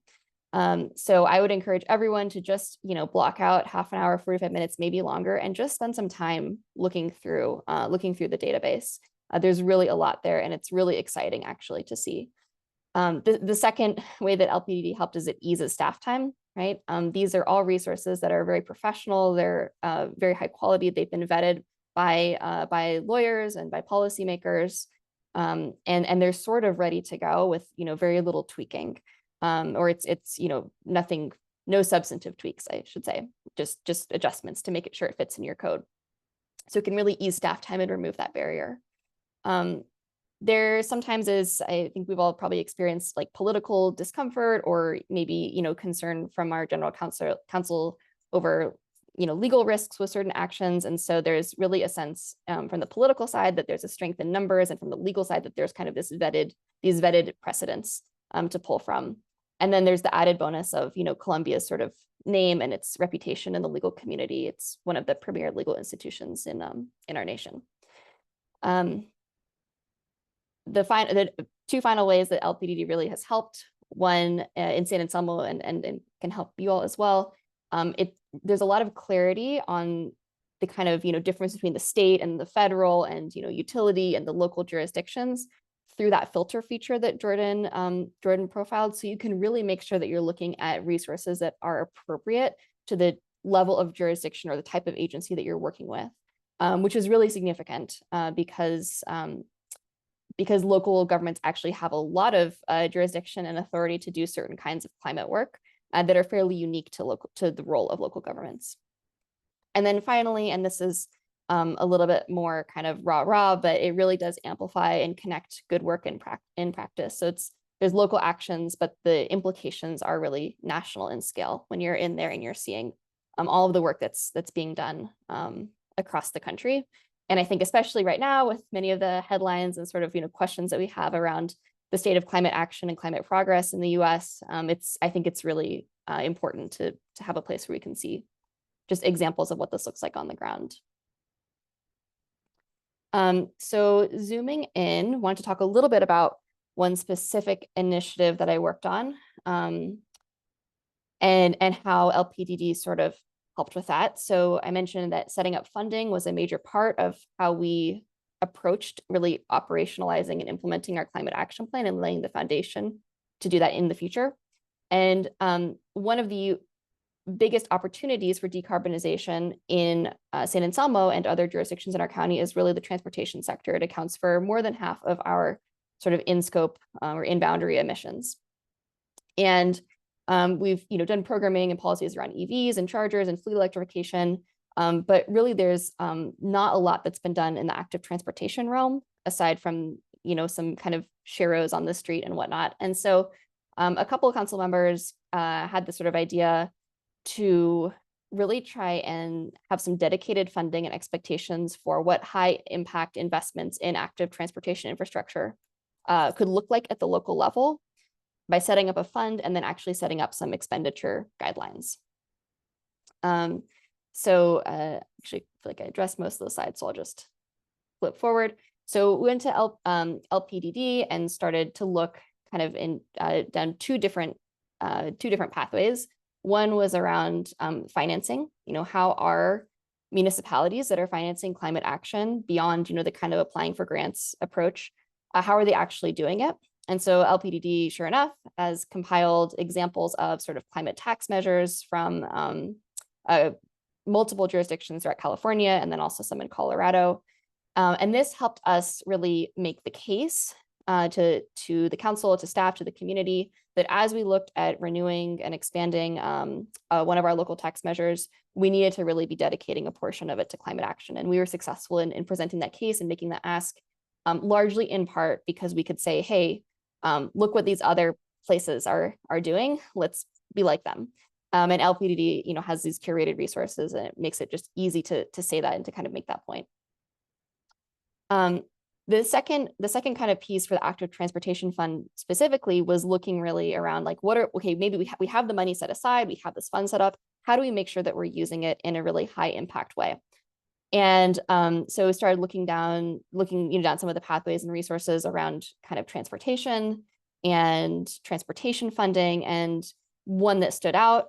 Speaker 5: So I would encourage everyone to just block out half an hour, 45 minutes, maybe longer, and just spend some time looking through the database. There's really a lot there, and it's really exciting actually to see. The second way that LPDD helped is it eases staff time, right? These are all resources that are very professional. They're very high quality. They've been vetted by lawyers and by policymakers, and they're sort of ready to go with very little tweaking, or it's nothing, no substantive tweaks, I should say, just adjustments to make it sure it fits in your code. So it can really ease staff time and remove that barrier. There sometimes is, I think we've all probably experienced like political discomfort, or maybe concern from our general counsel over legal risks with certain actions. And so there's really a sense from the political side that there's a strength in numbers, and from the legal side that there's kind of these vetted precedents to pull from. And then there's the added bonus of Columbia's sort of name and its reputation in the legal community. It's one of the premier legal institutions in our nation. The two final ways that LPDD really has helped, one in San Anselmo and can help you all as well. There's a lot of clarity on the kind of difference between the state and the federal, and utility and the local jurisdictions through that filter feature that Jordan profiled. So you can really make sure that you're looking at resources that are appropriate to the level of jurisdiction or the type of agency that you're working with, which is really significant because local governments actually have a lot of jurisdiction and authority to do certain kinds of climate work. that are fairly unique to the role of local governments. And then finally, and this is a little bit more kind of rah-rah, but it really does amplify and connect good work in practice. So there's local actions, but the implications are really national in scale when you're in there and you're seeing all of the work that's being done across the country. And I think especially right now with many of the headlines and sort of questions that we have around the state of climate action and climate progress in the US, I think it's really important to have a place where we can see just examples of what this looks like on the ground. So zooming in, wanted to talk a little bit about one specific initiative that I worked on, and how LPDD sort of helped with that. So I mentioned that setting up funding was a major part of how we approached really operationalizing and implementing our climate action plan and laying the foundation to do that in the future. And one of the biggest opportunities for decarbonization in San Anselmo and other jurisdictions in our county is really the transportation sector. It accounts for more than half of our sort of in-scope or in-boundary emissions. And we've done programming and policies around EVs and chargers and fleet electrification, but really there's not a lot that's been done in the active transportation realm, aside from some kind of sheros on the street and whatnot. And so a couple of council members had this sort of idea to really try and have some dedicated funding and expectations for what high impact investments in active transportation infrastructure could look like at the local level by setting up a fund and then actually setting up some expenditure guidelines. So actually I feel like I addressed most of the slides, so I'll just flip forward. So we went to LPDD and started to look kind of down two different pathways. One was around financing, how are municipalities that are financing climate action beyond, the kind of applying for grants approach, how are they actually doing it? And so LPDD, sure enough, has compiled examples of sort of climate tax measures from multiple jurisdictions throughout California, and then also some in Colorado. And this helped us really make the case to the council, to staff, to the community, that as we looked at renewing and expanding one of our local tax measures, we needed to really be dedicating a portion of it to climate action. And we were successful in presenting that case and making that ask, largely in part because we could say, hey, look what these other places are doing, let's be like them. And LPDD, has these curated resources, and it makes it just easy to say that and to kind of make that point. The second kind of piece for the active transportation fund specifically was looking really around like, maybe we have the money set aside, we have this fund set up, how do we make sure that we're using it in a really high impact way? And so we started looking down some of the pathways and resources around kind of transportation and transportation funding. And one that stood out,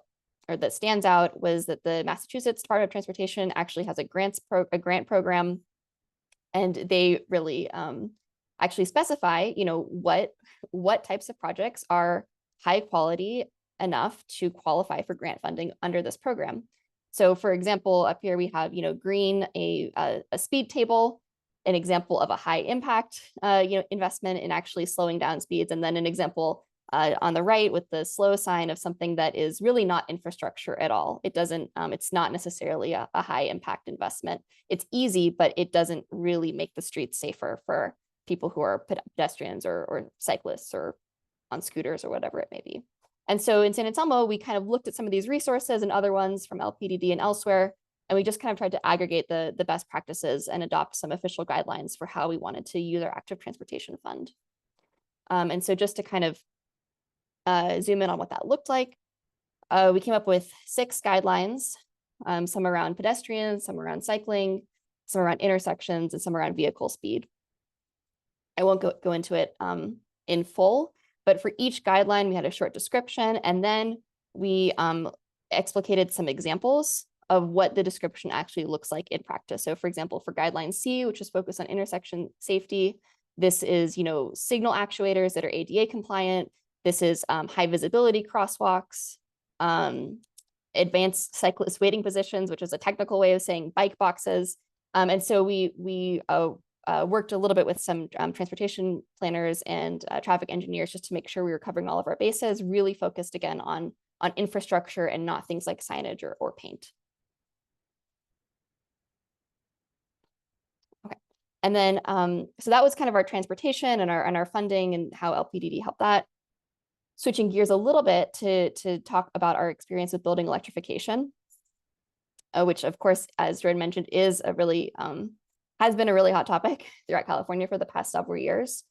Speaker 5: or that stands out, was that the Massachusetts Department of Transportation actually has a grant program. And they really actually specify, what types of projects are high quality enough to qualify for grant funding under this program. So for example, up here we have, green, a speed table, an example of a high impact, investment in actually slowing down speeds. And then an example on the right with the slow sign of something that is really not infrastructure at all. It doesn't, it's not necessarily a high impact investment. It's easy, but it doesn't really make the streets safer for people who are pedestrians or cyclists or on scooters or whatever it may be. And so in San Anselmo, we kind of looked at some of these resources and other ones from LPDD and elsewhere, and we just kind of tried to aggregate the best practices and adopt some official guidelines for how we wanted to use our active transportation fund. And so just to kind of zoom in on what that looked like, we came up with 6 guidelines, some around pedestrians, some around cycling, some around intersections, and some around vehicle speed. I won't go into it in full, but for each guideline, we had a short description, and then we explicated some examples of what the description actually looks like in practice. So for example, for guideline C, which is focused on intersection safety, this is, signal actuators that are ADA compliant. This is high visibility crosswalks, advanced cyclist waiting positions, which is a technical way of saying bike boxes. And so we worked a little bit with some transportation planners and traffic engineers just to make sure we were covering all of our bases, really focused again on infrastructure and not things like signage or paint. Okay, and then so that was kind of our transportation and our funding and how LPDD helped that. Switching gears a little bit to talk about our experience with building electrification, which of course, as Jordan mentioned, is a really has been a really hot topic throughout California for the past several years.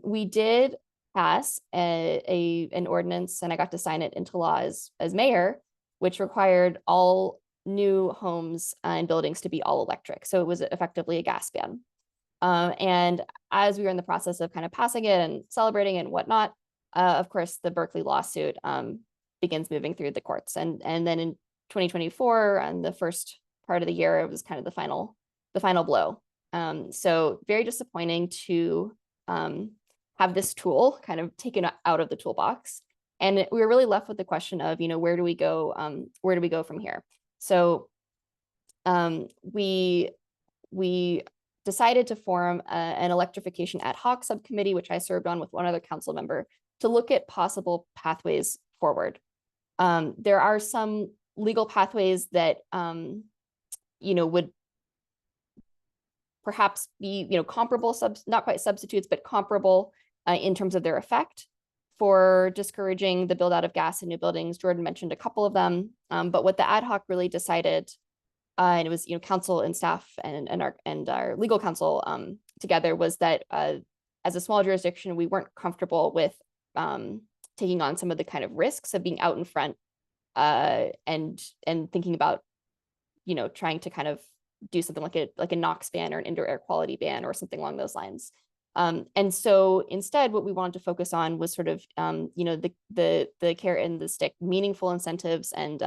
Speaker 5: We did pass an ordinance, and I got to sign it into law as mayor, which required all new homes and buildings to be all electric. So it was effectively a gas ban. And as we were in the process of kind of passing it and celebrating and whatnot, of course, the Berkeley lawsuit begins moving through the courts. And then in 2024, and the first part of the year, it was kind of the final blow. So very disappointing to have this tool kind of taken out of the toolbox. And we were really left with the question of, where do we go? Where do we go from here? So we decided to form an electrification ad hoc subcommittee, which I served on with one other council member, to look at possible pathways forward. There are some legal pathways that would perhaps be comparable, not quite substitutes, but comparable in terms of their effect for discouraging the build out of gas in new buildings. Jordan mentioned a couple of them, but what the ad hoc really decided, and it was council and staff and our legal counsel together, was that as a small jurisdiction, we weren't comfortable with taking on some of the kind of risks of being out in front and thinking about trying to kind of do something like a NOx ban or an indoor air quality ban or something along those lines. And so instead, what we wanted to focus on was sort of the carrot and the stick, meaningful incentives and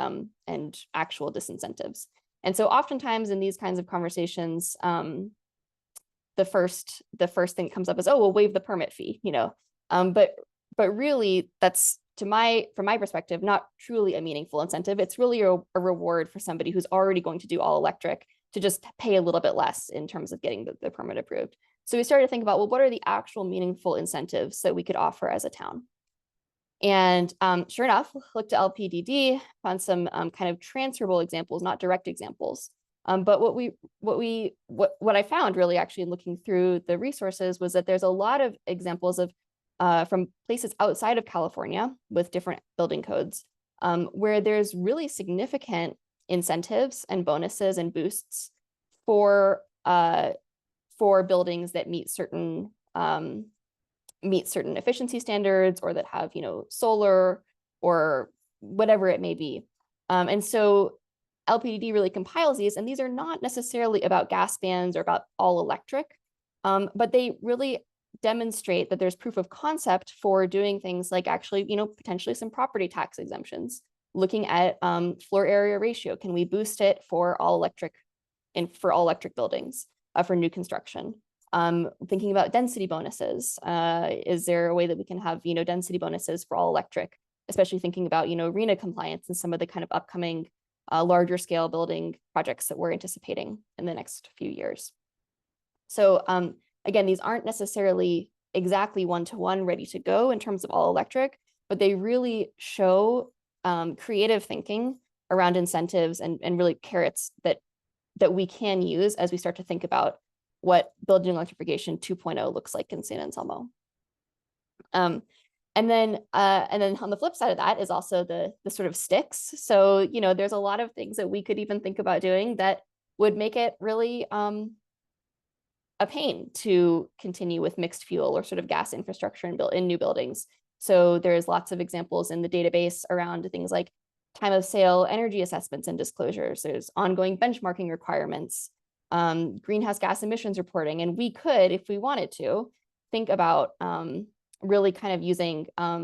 Speaker 5: actual disincentives. And so oftentimes in these kinds of conversations, the first thing that comes up is, oh, we'll waive the permit fee, but really that's, from my perspective, not truly a meaningful incentive. It's really a reward for somebody who's already going to do all electric to just pay a little bit less in terms of getting the permit approved. So we started to think about, well, what are the actual meaningful incentives that we could offer as a town? And sure enough, looked to LPDD, found some kind of transferable examples, not direct examples. But what I found really actually in looking through the resources was that there's a lot of examples of from places outside of California with different building codes, where there's really significant incentives and bonuses and boosts for buildings that meet certain efficiency standards, or that have solar or whatever it may be. And so LPDD really compiles these, and these are not necessarily about gas bans or about all electric, but they really demonstrate that there's proof of concept for doing things like actually, potentially some property tax exemptions, looking at floor area ratio. Can we boost it for all electric buildings for new construction? Thinking about density bonuses. Is there a way that we can have, density bonuses for all electric, especially thinking about, RENA compliance and some of the kind of upcoming larger scale building projects that we're anticipating in the next few years. So again, these aren't necessarily exactly one-to-one ready to go in terms of all electric, but they really show creative thinking around incentives and really carrots that we can use as we start to think about what building electrification 2.0 looks like in San Anselmo. And then on the flip side of that is also the sort of sticks. So, there's a lot of things that we could even think about doing that would make it really a pain to continue with mixed fuel or sort of gas infrastructure in new buildings. So there's lots of examples in the database around things like time of sale energy assessments and disclosures. There's ongoing benchmarking requirements, greenhouse gas emissions reporting. And we could, if we wanted to, think about really kind of using, I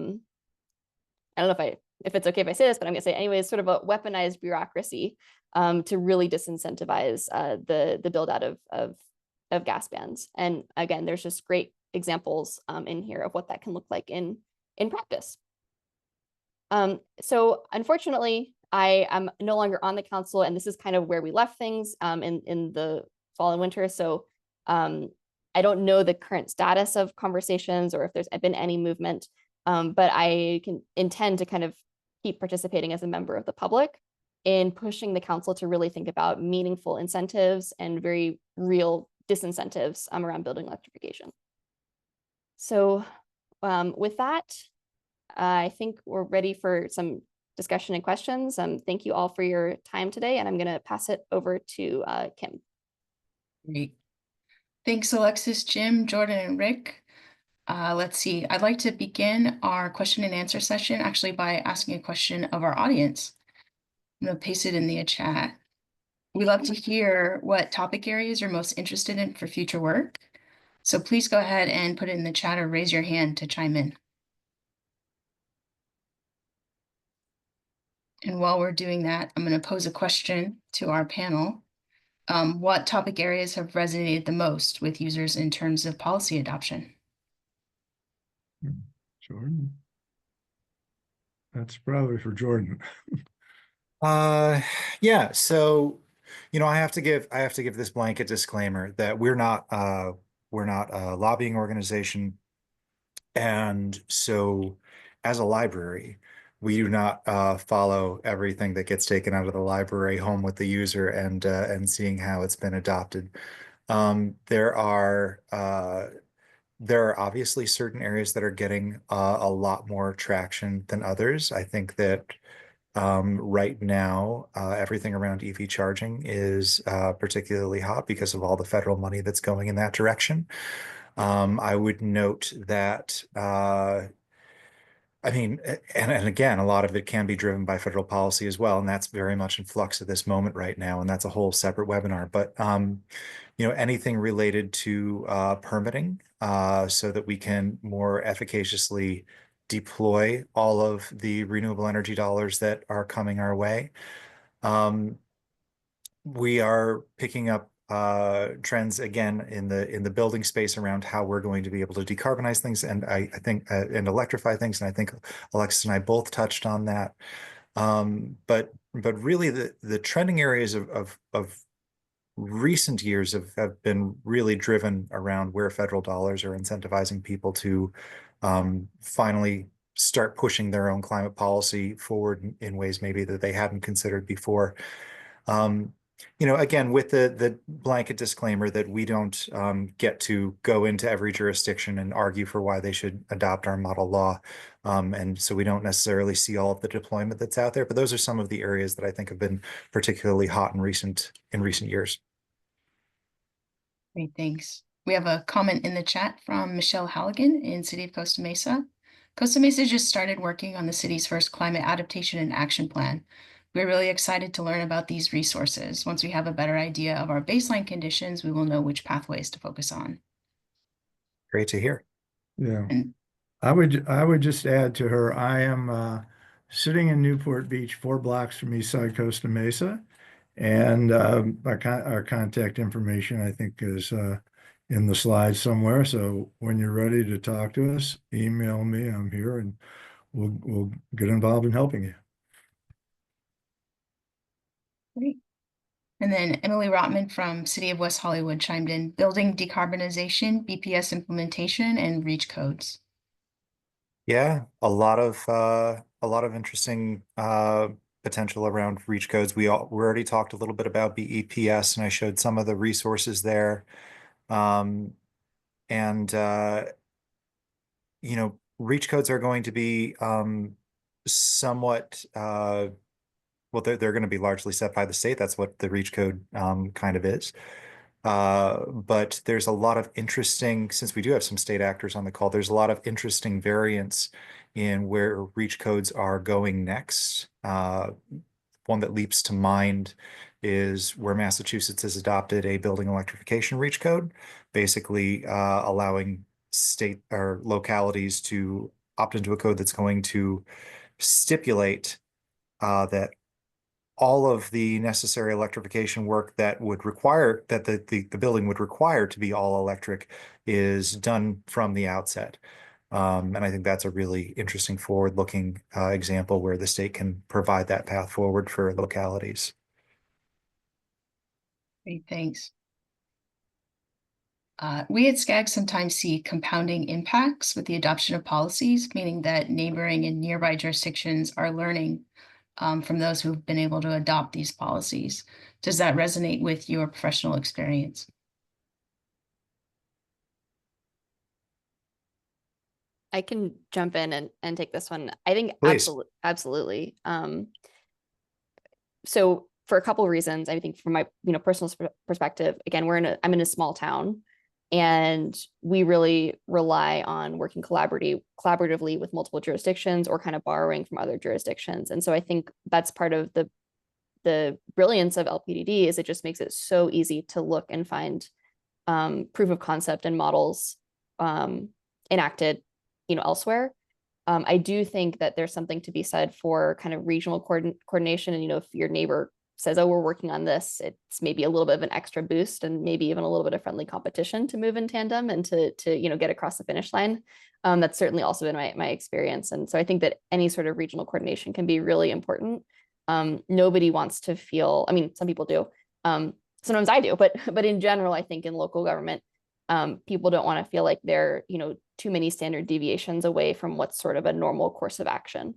Speaker 5: don't know if it's okay if I say this, but I'm gonna say anyways, sort of a weaponized bureaucracy to really disincentivize the build out of gas bans. And again, there's just great examples in here of what that can look like in practice. So unfortunately, I am no longer on the council, and this is kind of where we left things in the fall and winter. So I don't know the current status of conversations or if there's been any movement, but I can intend to kind of keep participating as a member of the public in pushing the council to really think about meaningful incentives and very real disincentives around building electrification. So with that, I think we're ready for some discussion and questions. Thank you all for your time today, and I'm going to pass it over to Kim.
Speaker 1: Great. Thanks, Alexis, Jim, Jordan, and Rick. Let's see. I'd like to begin our question and answer session actually by asking a question of our audience. I'm going to paste it in the chat. We love to hear what topic areas you're most interested in for future work. So please go ahead and put it in the chat or raise your hand to chime in. And while we're doing that, I'm going to pose a question to our panel. What topic areas have resonated the most with users in terms of policy adoption?
Speaker 4: Jordan. That's probably for Jordan.
Speaker 3: Yeah, so I have to give this blanket disclaimer that we're not a lobbying organization, and so as a library, we do not follow everything that gets taken out of the library home with the user and seeing how it's been adopted. There are obviously certain areas that are getting a lot more traction than others. I think that right now, everything around EV charging is particularly hot because of all the federal money that's going in that direction. I would note that, I mean, and again, a lot of it can be driven by federal policy as well, and that's very much in flux at this moment right now, and that's a whole separate webinar. But anything related to permitting, so that we can more efficaciously deploy all of the renewable energy dollars that are coming our way. We are picking up trends again in the building space around how we're going to be able to decarbonize things, and I think and electrify things, and I think Alexis and I both touched on that. But really the trending areas of recent years have been really driven around where federal dollars are incentivizing people to finally start pushing their own climate policy forward in ways maybe that they hadn't considered before. Again, with the blanket disclaimer that we don't get to go into every jurisdiction and argue for why they should adopt our model law. And so we don't necessarily see all of the deployment that's out there, but those are some of the areas that I think have been particularly hot in recent years.
Speaker 1: Great, thanks. We have a comment in the chat from Michelle Halligan in City of Costa Mesa. Costa Mesa just started working on the city's first climate adaptation and action plan. We're really excited to learn about these resources. Once we have a better idea of our baseline conditions, we will know which pathways to focus on.
Speaker 3: Great to hear.
Speaker 4: Yeah.
Speaker 1: And
Speaker 4: I would just add to her, I am sitting in Newport Beach, 4 blocks from Eastside Costa Mesa. And our contact information, I think, is in the slides somewhere. So when you're ready to talk to us, email me. I'm here, and we'll get involved in helping you.
Speaker 1: great. And then Emily Rotman from City of West Hollywood chimed in, building decarbonization, BPS implementation, and REACH codes.
Speaker 3: Yeah, a lot of interesting potential around REACH codes. We already talked a little bit about BEPS, and I showed some of the resources there. REACH codes are going to be somewhat well, they're going to be largely set by the state. That's what the REACH code kind of is. But there's a lot of interesting, since we do have some state actors on the call, there's a lot of interesting variants in where REACH codes are going next. One that leaps to mind is where Massachusetts has adopted a building electrification REACH code, basically allowing state or localities to opt into a code that's going to stipulate that all of the necessary electrification work that would require that the building would require to be all electric is done from the outset. And I think that's a really interesting forward-looking example where the state can provide that path forward for localities.
Speaker 1: Great, thanks. We at SCAG sometimes see compounding impacts with the adoption of policies, meaning that neighboring and nearby jurisdictions are learning from those who've been able to adopt these policies. Does that resonate with your professional experience?
Speaker 5: I can jump in and take this one. I think
Speaker 3: Please.
Speaker 5: absolutely. So for a couple of reasons, I think from my personal perspective, again, I'm in a small town, and we really rely on working collaboratively with multiple jurisdictions or kind of borrowing from other jurisdictions. And so I think that's part of the brilliance of LPDD is it just makes it so easy to look and find proof of concept and models enacted elsewhere. I do think that there's something to be said for kind of regional coordination. And, if your neighbor says, oh, we're working on this, it's maybe a little bit of an extra boost and maybe even a little bit of friendly competition to move in tandem and to get across the finish line. That's certainly also been my experience. And so I think that any sort of regional coordination can be really important. Nobody wants to feel, I mean, some people do. Sometimes I do, but in general, I think in local government, people don't want to feel like they're, too many standard deviations away from what's sort of a normal course of action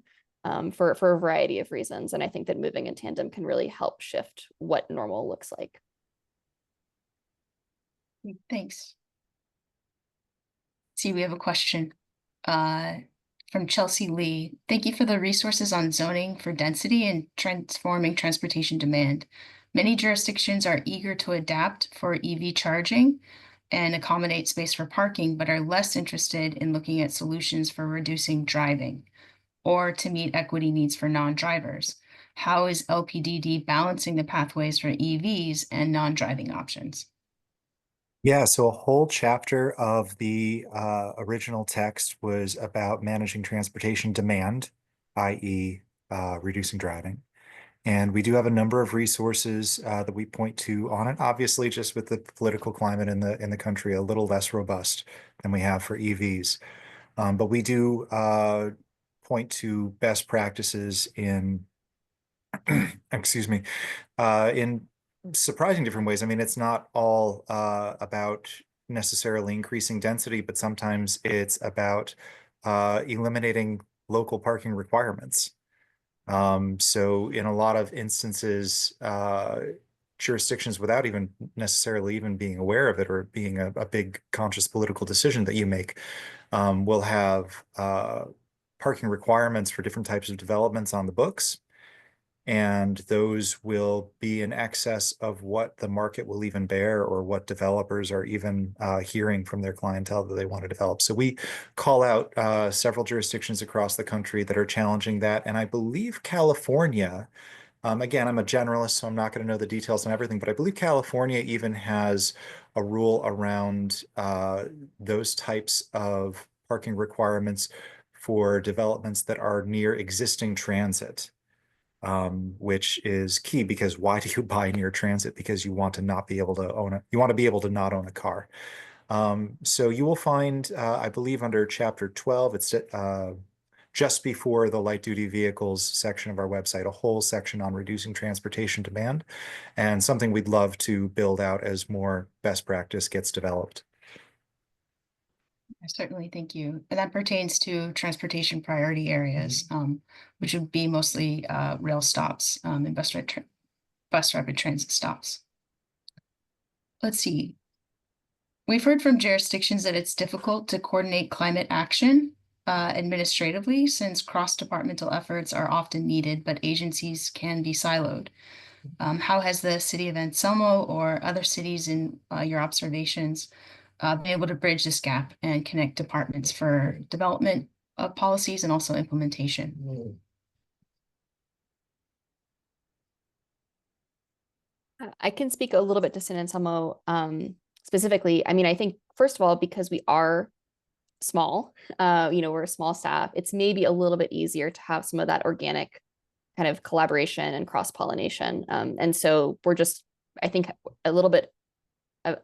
Speaker 5: for a variety of reasons. And I think that moving in tandem can really help shift what normal looks like.
Speaker 1: Thanks. See, we have a question from Chelsea Lee. Thank you for the resources on zoning for density and transforming transportation demand. Many jurisdictions are eager to adapt for EV charging and accommodate space for parking, but are less interested in looking at solutions for reducing driving or to meet equity needs for non-drivers. How is LPDD balancing the pathways for EVs and non-driving options?
Speaker 3: Yeah, so a whole chapter of the original text was about managing transportation demand, i.e. Reducing driving. And we do have a number of resources that we point to on it. Obviously, just with the political climate in the country, a little less robust than we have for EVs. But we do point to best practices in, excuse me, in surprising different ways. I mean, it's not all about necessarily increasing density, but sometimes it's about eliminating local parking requirements. So in a lot of instances, jurisdictions, without even necessarily even being aware of it or being a big conscious political decision that you make, will have parking requirements for different types of developments on the books. And those will be in excess of what the market will even bear or what developers are even hearing from their clientele that they want to develop. So we call out several jurisdictions across the country that are challenging that. And I believe California, again, I'm a generalist, so I'm not going to know the details on everything, but I believe California even has a rule around those types of parking requirements for developments that are near existing transit. Which is key, because why do you buy near transit? Because you want to not be able to own you want to be able to not own a car. So you will find, I believe under chapter 12, it's just before the light duty vehicles section of our website, a whole section on reducing transportation demand, and something we'd love to build out as more best practice gets developed.
Speaker 1: Certainly, thank you. And that pertains to transportation priority areas, which would be mostly rail stops and bus rapid transit stops. Let's see. We've heard from jurisdictions that it's difficult to coordinate climate action administratively, since cross-departmental efforts are often needed, but agencies can be siloed. How has the city of Anselmo or other cities in your observations been able to bridge this gap and connect departments for development of policies and also implementation?
Speaker 5: I can speak a little bit to San Anselmo specifically. I mean, I think, first of all, because we are small, we're a small staff, it's maybe a little bit easier to have some of that organic kind of collaboration and cross-pollination. And so we're just, I think,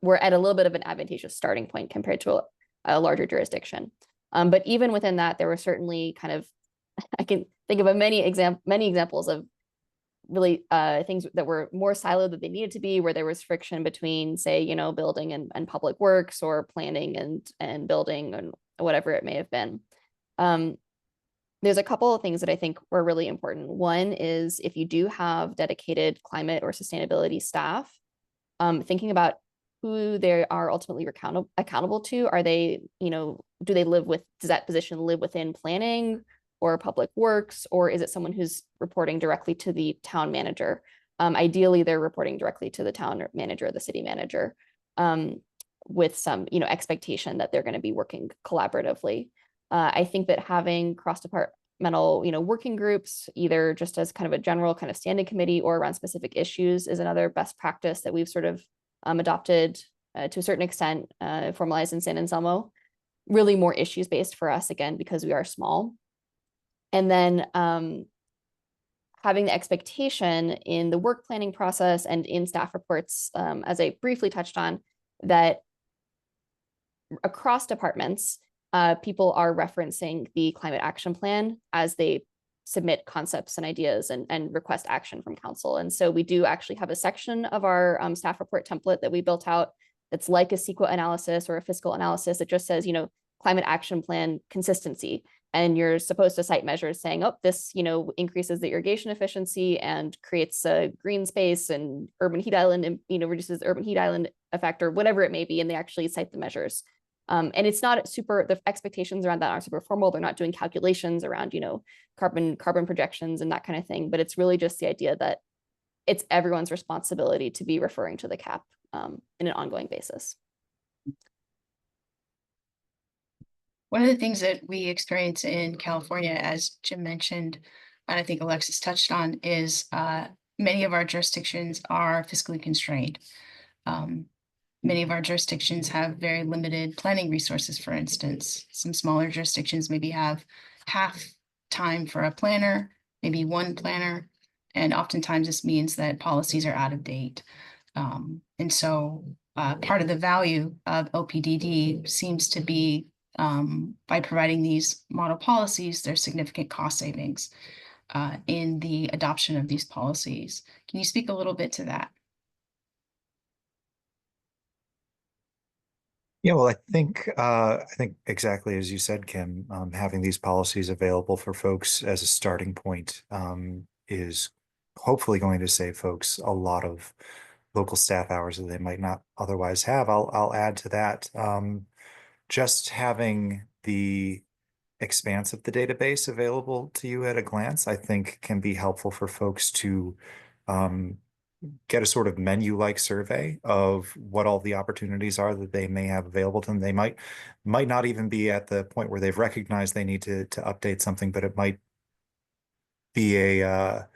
Speaker 5: we're at a little bit of an advantageous starting point compared to a larger jurisdiction. But even within that, there were certainly kind of, I can think of many examples of really things that were more siloed than they needed to be, where there was friction between, say, you know, building and public works, or planning and building, and whatever it may have been. There's a couple of things that I think were really important. One is, if you do have dedicated climate or sustainability staff, thinking about who they are ultimately accountable to. Are they, you know, does that position live within planning or public works, or is it someone who's reporting directly to the town manager? Ideally, they're reporting directly to the town manager or the city manager, with some, you know, expectation that they're going to be working collaboratively. I think that having cross-departmental, you know, working groups, either just as kind of a general kind of standing committee or around specific issues, is another best practice that we've sort of adopted to a certain extent, formalized in San Anselmo. Really more issues based for us, again, because we are small. And then having the expectation in the work planning process and in staff reports, as I briefly touched on, that across departments, people are referencing the climate action plan as they submit concepts and ideas and request action from council. And so we do actually have a section of our staff report template that we built out that's like a CEQA analysis or a fiscal analysis that just says, you know, climate action plan consistency. And you're supposed to cite measures saying, oh, this, you know, increases the irrigation efficiency and creates a green space and urban heat island, and, you know, reduces the urban heat island effect, or whatever it may be. And they actually cite the measures. And it's not super, the expectations around that aren't super formal. They're not doing calculations around, you know, carbon projections and that kind of thing. But it's really just the idea that it's everyone's responsibility to be referring to the CAP in an ongoing basis.
Speaker 1: One of the things that we experience in California, as Jim mentioned, and I think Alexis touched on, is many of our jurisdictions are fiscally constrained. Many of our jurisdictions have very limited planning resources, for instance. Some smaller jurisdictions maybe have half time for a planner, maybe one planner, and oftentimes this means that policies are out of date. And so part of the value of LPDD seems to be by providing these model policies, there's significant cost savings in the adoption of these policies. Can you speak a little bit to that?
Speaker 3: Yeah, well, I think exactly as you said, Kim, having these policies available for folks as a starting point is hopefully going to save folks a lot of local staff hours that they might not otherwise have. I'll add to that. Just having the expanse of the database available to you at a glance, I think, can be helpful for folks to get a sort of menu-like survey of what all the opportunities are that they may have available to them. They might not even be at the point where they've recognized they need to update something, but it might be the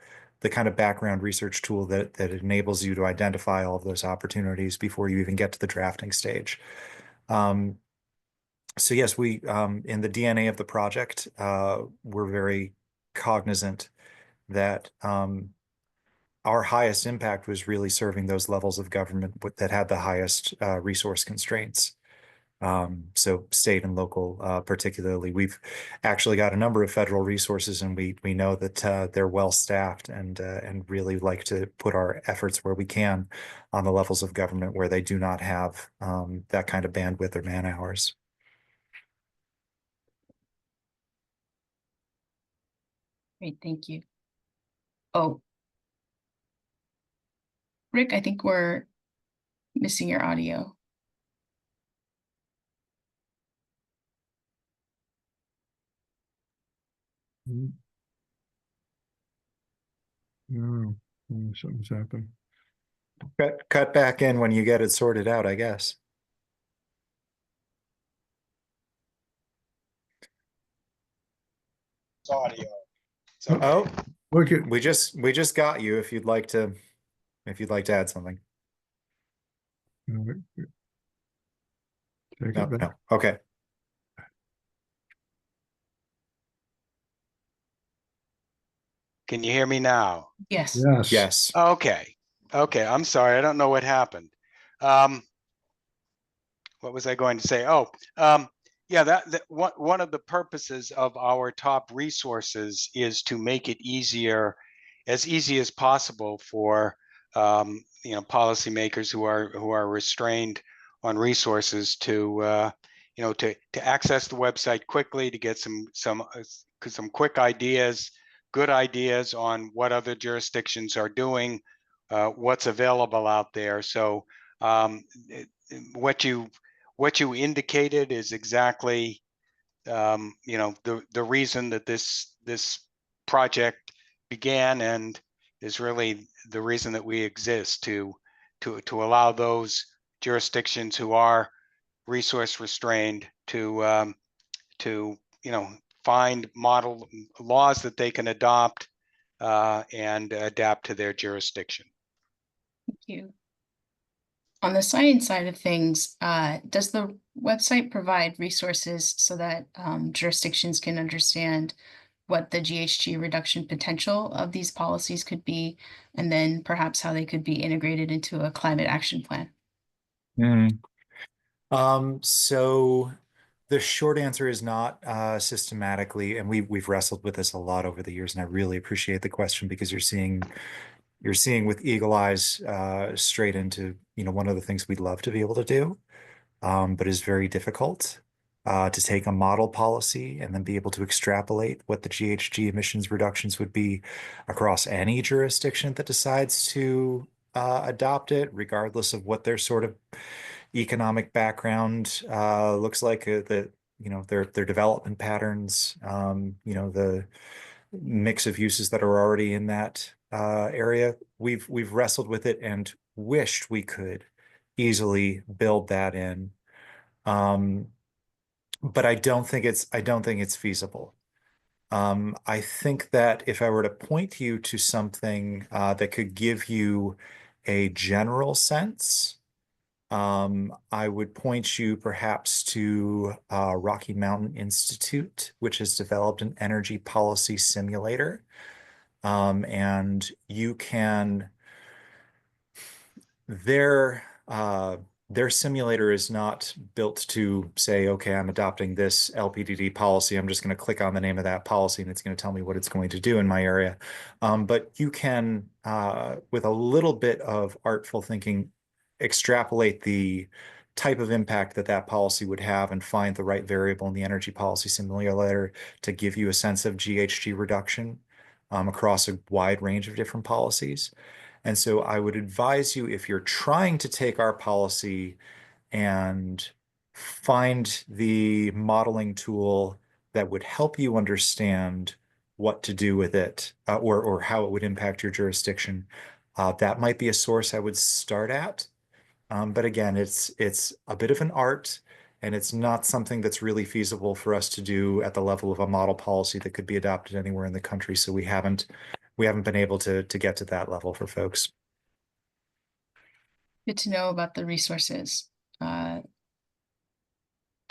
Speaker 3: kind of background research tool that enables you to identify all of those opportunities before you even get to the drafting stage. So yes, we in the DNA of the project, we're very cognizant that our highest impact was really serving those levels of government that had the highest resource constraints. So state and local, particularly, we've actually got a number of federal resources, and we know that they're well staffed, and really like to put our efforts where we can on the levels of government where they do not have that kind of bandwidth or man hours.
Speaker 1: Great, thank you. Oh, Rick, I think we're missing your audio.
Speaker 4: No, something's happened.
Speaker 3: Cut back in when you get it sorted out, I guess.
Speaker 2: It's audio. It's okay.
Speaker 3: Oh,
Speaker 4: Look at,
Speaker 3: we just got you. If you'd like to add something.
Speaker 4: take
Speaker 3: No,
Speaker 4: it back.
Speaker 3: no. Okay.
Speaker 2: Can you hear me now?
Speaker 1: Yes.
Speaker 4: Yes.
Speaker 3: Yes.
Speaker 2: Okay. Okay. I'm sorry. I don't know what happened. What was I going to say? Oh, yeah, that one of the purposes of our top resources is to make it easier as easy as possible for policymakers who are restrained on resources to to access the website quickly, to get some quick ideas, good ideas on what other jurisdictions are doing, what's available out there. So what you indicated is exactly the reason that this project began, and is really the reason that we exist, to allow those jurisdictions who are resource restrained to find model laws that they can adopt and adapt to their jurisdiction.
Speaker 1: Thank you. On the science side of things, does the website provide resources so that jurisdictions can understand what the GHG reduction potential of these policies could be, and then perhaps how they could be integrated into a climate action plan?
Speaker 3: So the short answer is not systematically, and we've wrestled with this a lot over the years, and I really appreciate the question, because you're seeing with eagle eyes straight into one of the things we'd love to be able to do, but is very difficult, to take a model policy and then be able to extrapolate what the GHG emissions reductions would be across any jurisdiction that decides to adopt it, regardless of what their sort of economic background looks like, their development patterns, the mix of uses that are already in that area. We've wrestled with it and wished we could easily build that in, but I don't think it's feasible. I think that if I were to point you to something that could give you a general sense, I would point you perhaps to Rocky Mountain Institute, which has developed an energy policy simulator. And you can, their simulator is not built to say, okay, I'm adopting this LPDD policy. I'm just going to click on the name of that policy and it's going to tell me what it's going to do in my area. But you can, with a little bit of artful thinking, extrapolate the type of impact that policy would have and find the right variable in the energy policy simulator to give you a sense of GHG reduction across a wide range of different policies. And so I would advise you, if you're trying to take our policy and find the modeling tool that would help you understand what to do with it, or how it would impact your jurisdiction, that might be a source I would start at. But again, it's a bit of an art, and it's not something that's really feasible for us to do at the level of a model policy that could be adopted anywhere in the country. So we haven't been able to get to that level for folks.
Speaker 1: Good to know about the resources from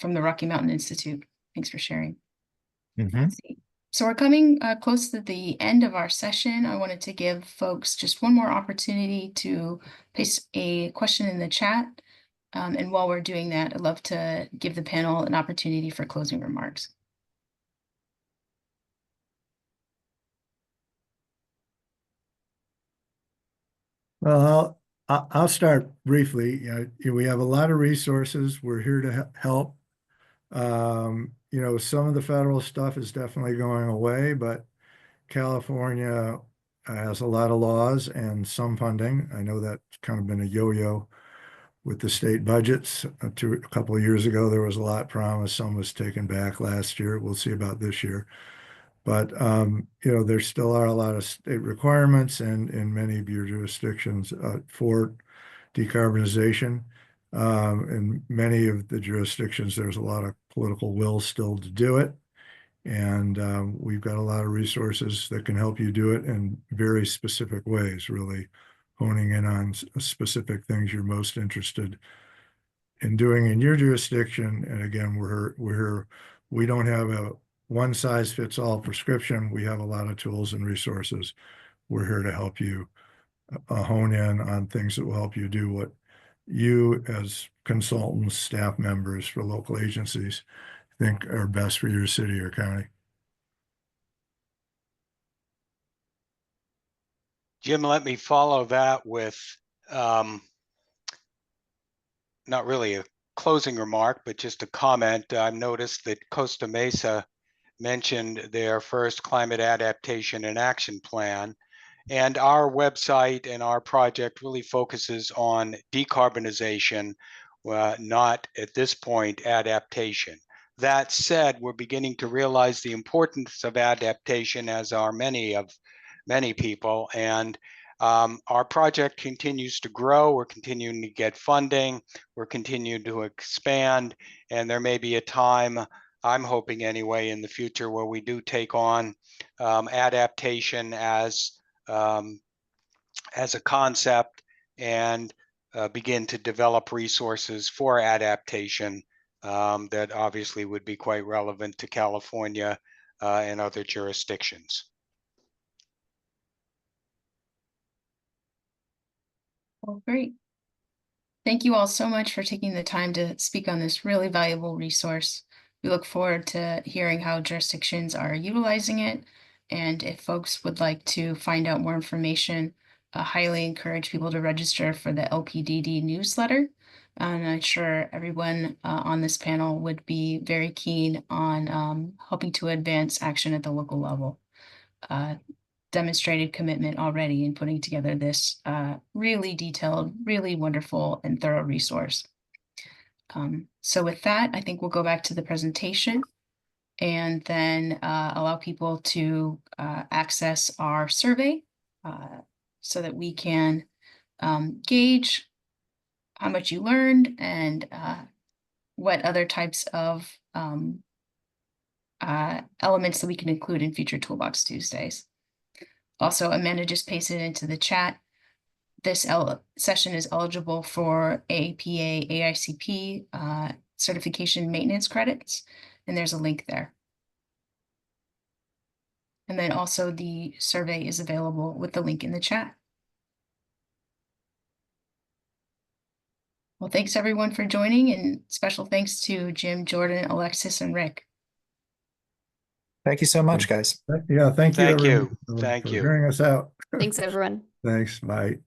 Speaker 1: the Rocky Mountain Institute. Thanks for sharing. Let's see. So we're coming close to the end of our session. I wanted to give folks just one more opportunity to place a question in the chat. And while we're doing that, I'd love to give the panel an opportunity for closing remarks.
Speaker 4: Well, I'll start briefly. We have a lot of resources. We're here to help. Some of the federal stuff is definitely going away, but California has a lot of laws and some funding. I know that's kind of been a yo-yo with the state budgets. A couple of years ago, there was a lot promised. Some was taken back last year. We'll see about this year. But, there still are a lot of state requirements and in many of your jurisdictions for decarbonization. In many of the jurisdictions, there's a lot of political will still to do it. And we've got a lot of resources that can help you do it in very specific ways, really honing in on specific things you're most interested in doing in your jurisdiction. And again, we don't have a one-size-fits-all prescription. We have a lot of tools and resources. We're here to help you hone in on things that will help you do what you, as consultants, staff members for local agencies, think are best for your city or county.
Speaker 2: Jim, let me follow that with not really a closing remark, but just a comment. I've noticed that Costa Mesa mentioned their first climate adaptation and action plan. And our website and our project really focuses on decarbonization, not at this point adaptation. That said, we're beginning to realize the importance of adaptation, as are many people. And our project continues to grow. We're continuing to get funding. We're continuing to expand. And there may be a time, I'm hoping anyway, in the future where we do take on adaptation as a concept and begin to develop resources for adaptation that obviously would be quite relevant to California and other jurisdictions.
Speaker 1: Well, great. Thank you all so much for taking the time to speak on this really valuable resource. We look forward to hearing how jurisdictions are utilizing it. And if folks would like to find out more information, I highly encourage people to register for the LPDD newsletter. And I'm sure everyone on this panel would be very keen on helping to advance action at the local level. Demonstrated commitment already in putting together this really detailed, really wonderful and thorough resource. So with that, I think we'll go back to the presentation and then allow people to access our survey so that we can gauge how much you learned and what other types of elements that we can include in future Toolbox Tuesdays. Also, Amanda just pasted into the chat. This session is eligible for APA AICP certification maintenance credits, and there's a link there. And then also the survey is available with the link in the chat. Well, thanks everyone for joining, and special thanks to Jim, Jordan, Alexis, and Rick.
Speaker 3: Thank you so much, guys.
Speaker 4: Yeah, thank you.
Speaker 2: Thank you.
Speaker 4: Everyone,
Speaker 2: Thank
Speaker 4: for
Speaker 2: you.
Speaker 4: hearing us out.
Speaker 5: Thanks, everyone.
Speaker 4: Thanks. Bye.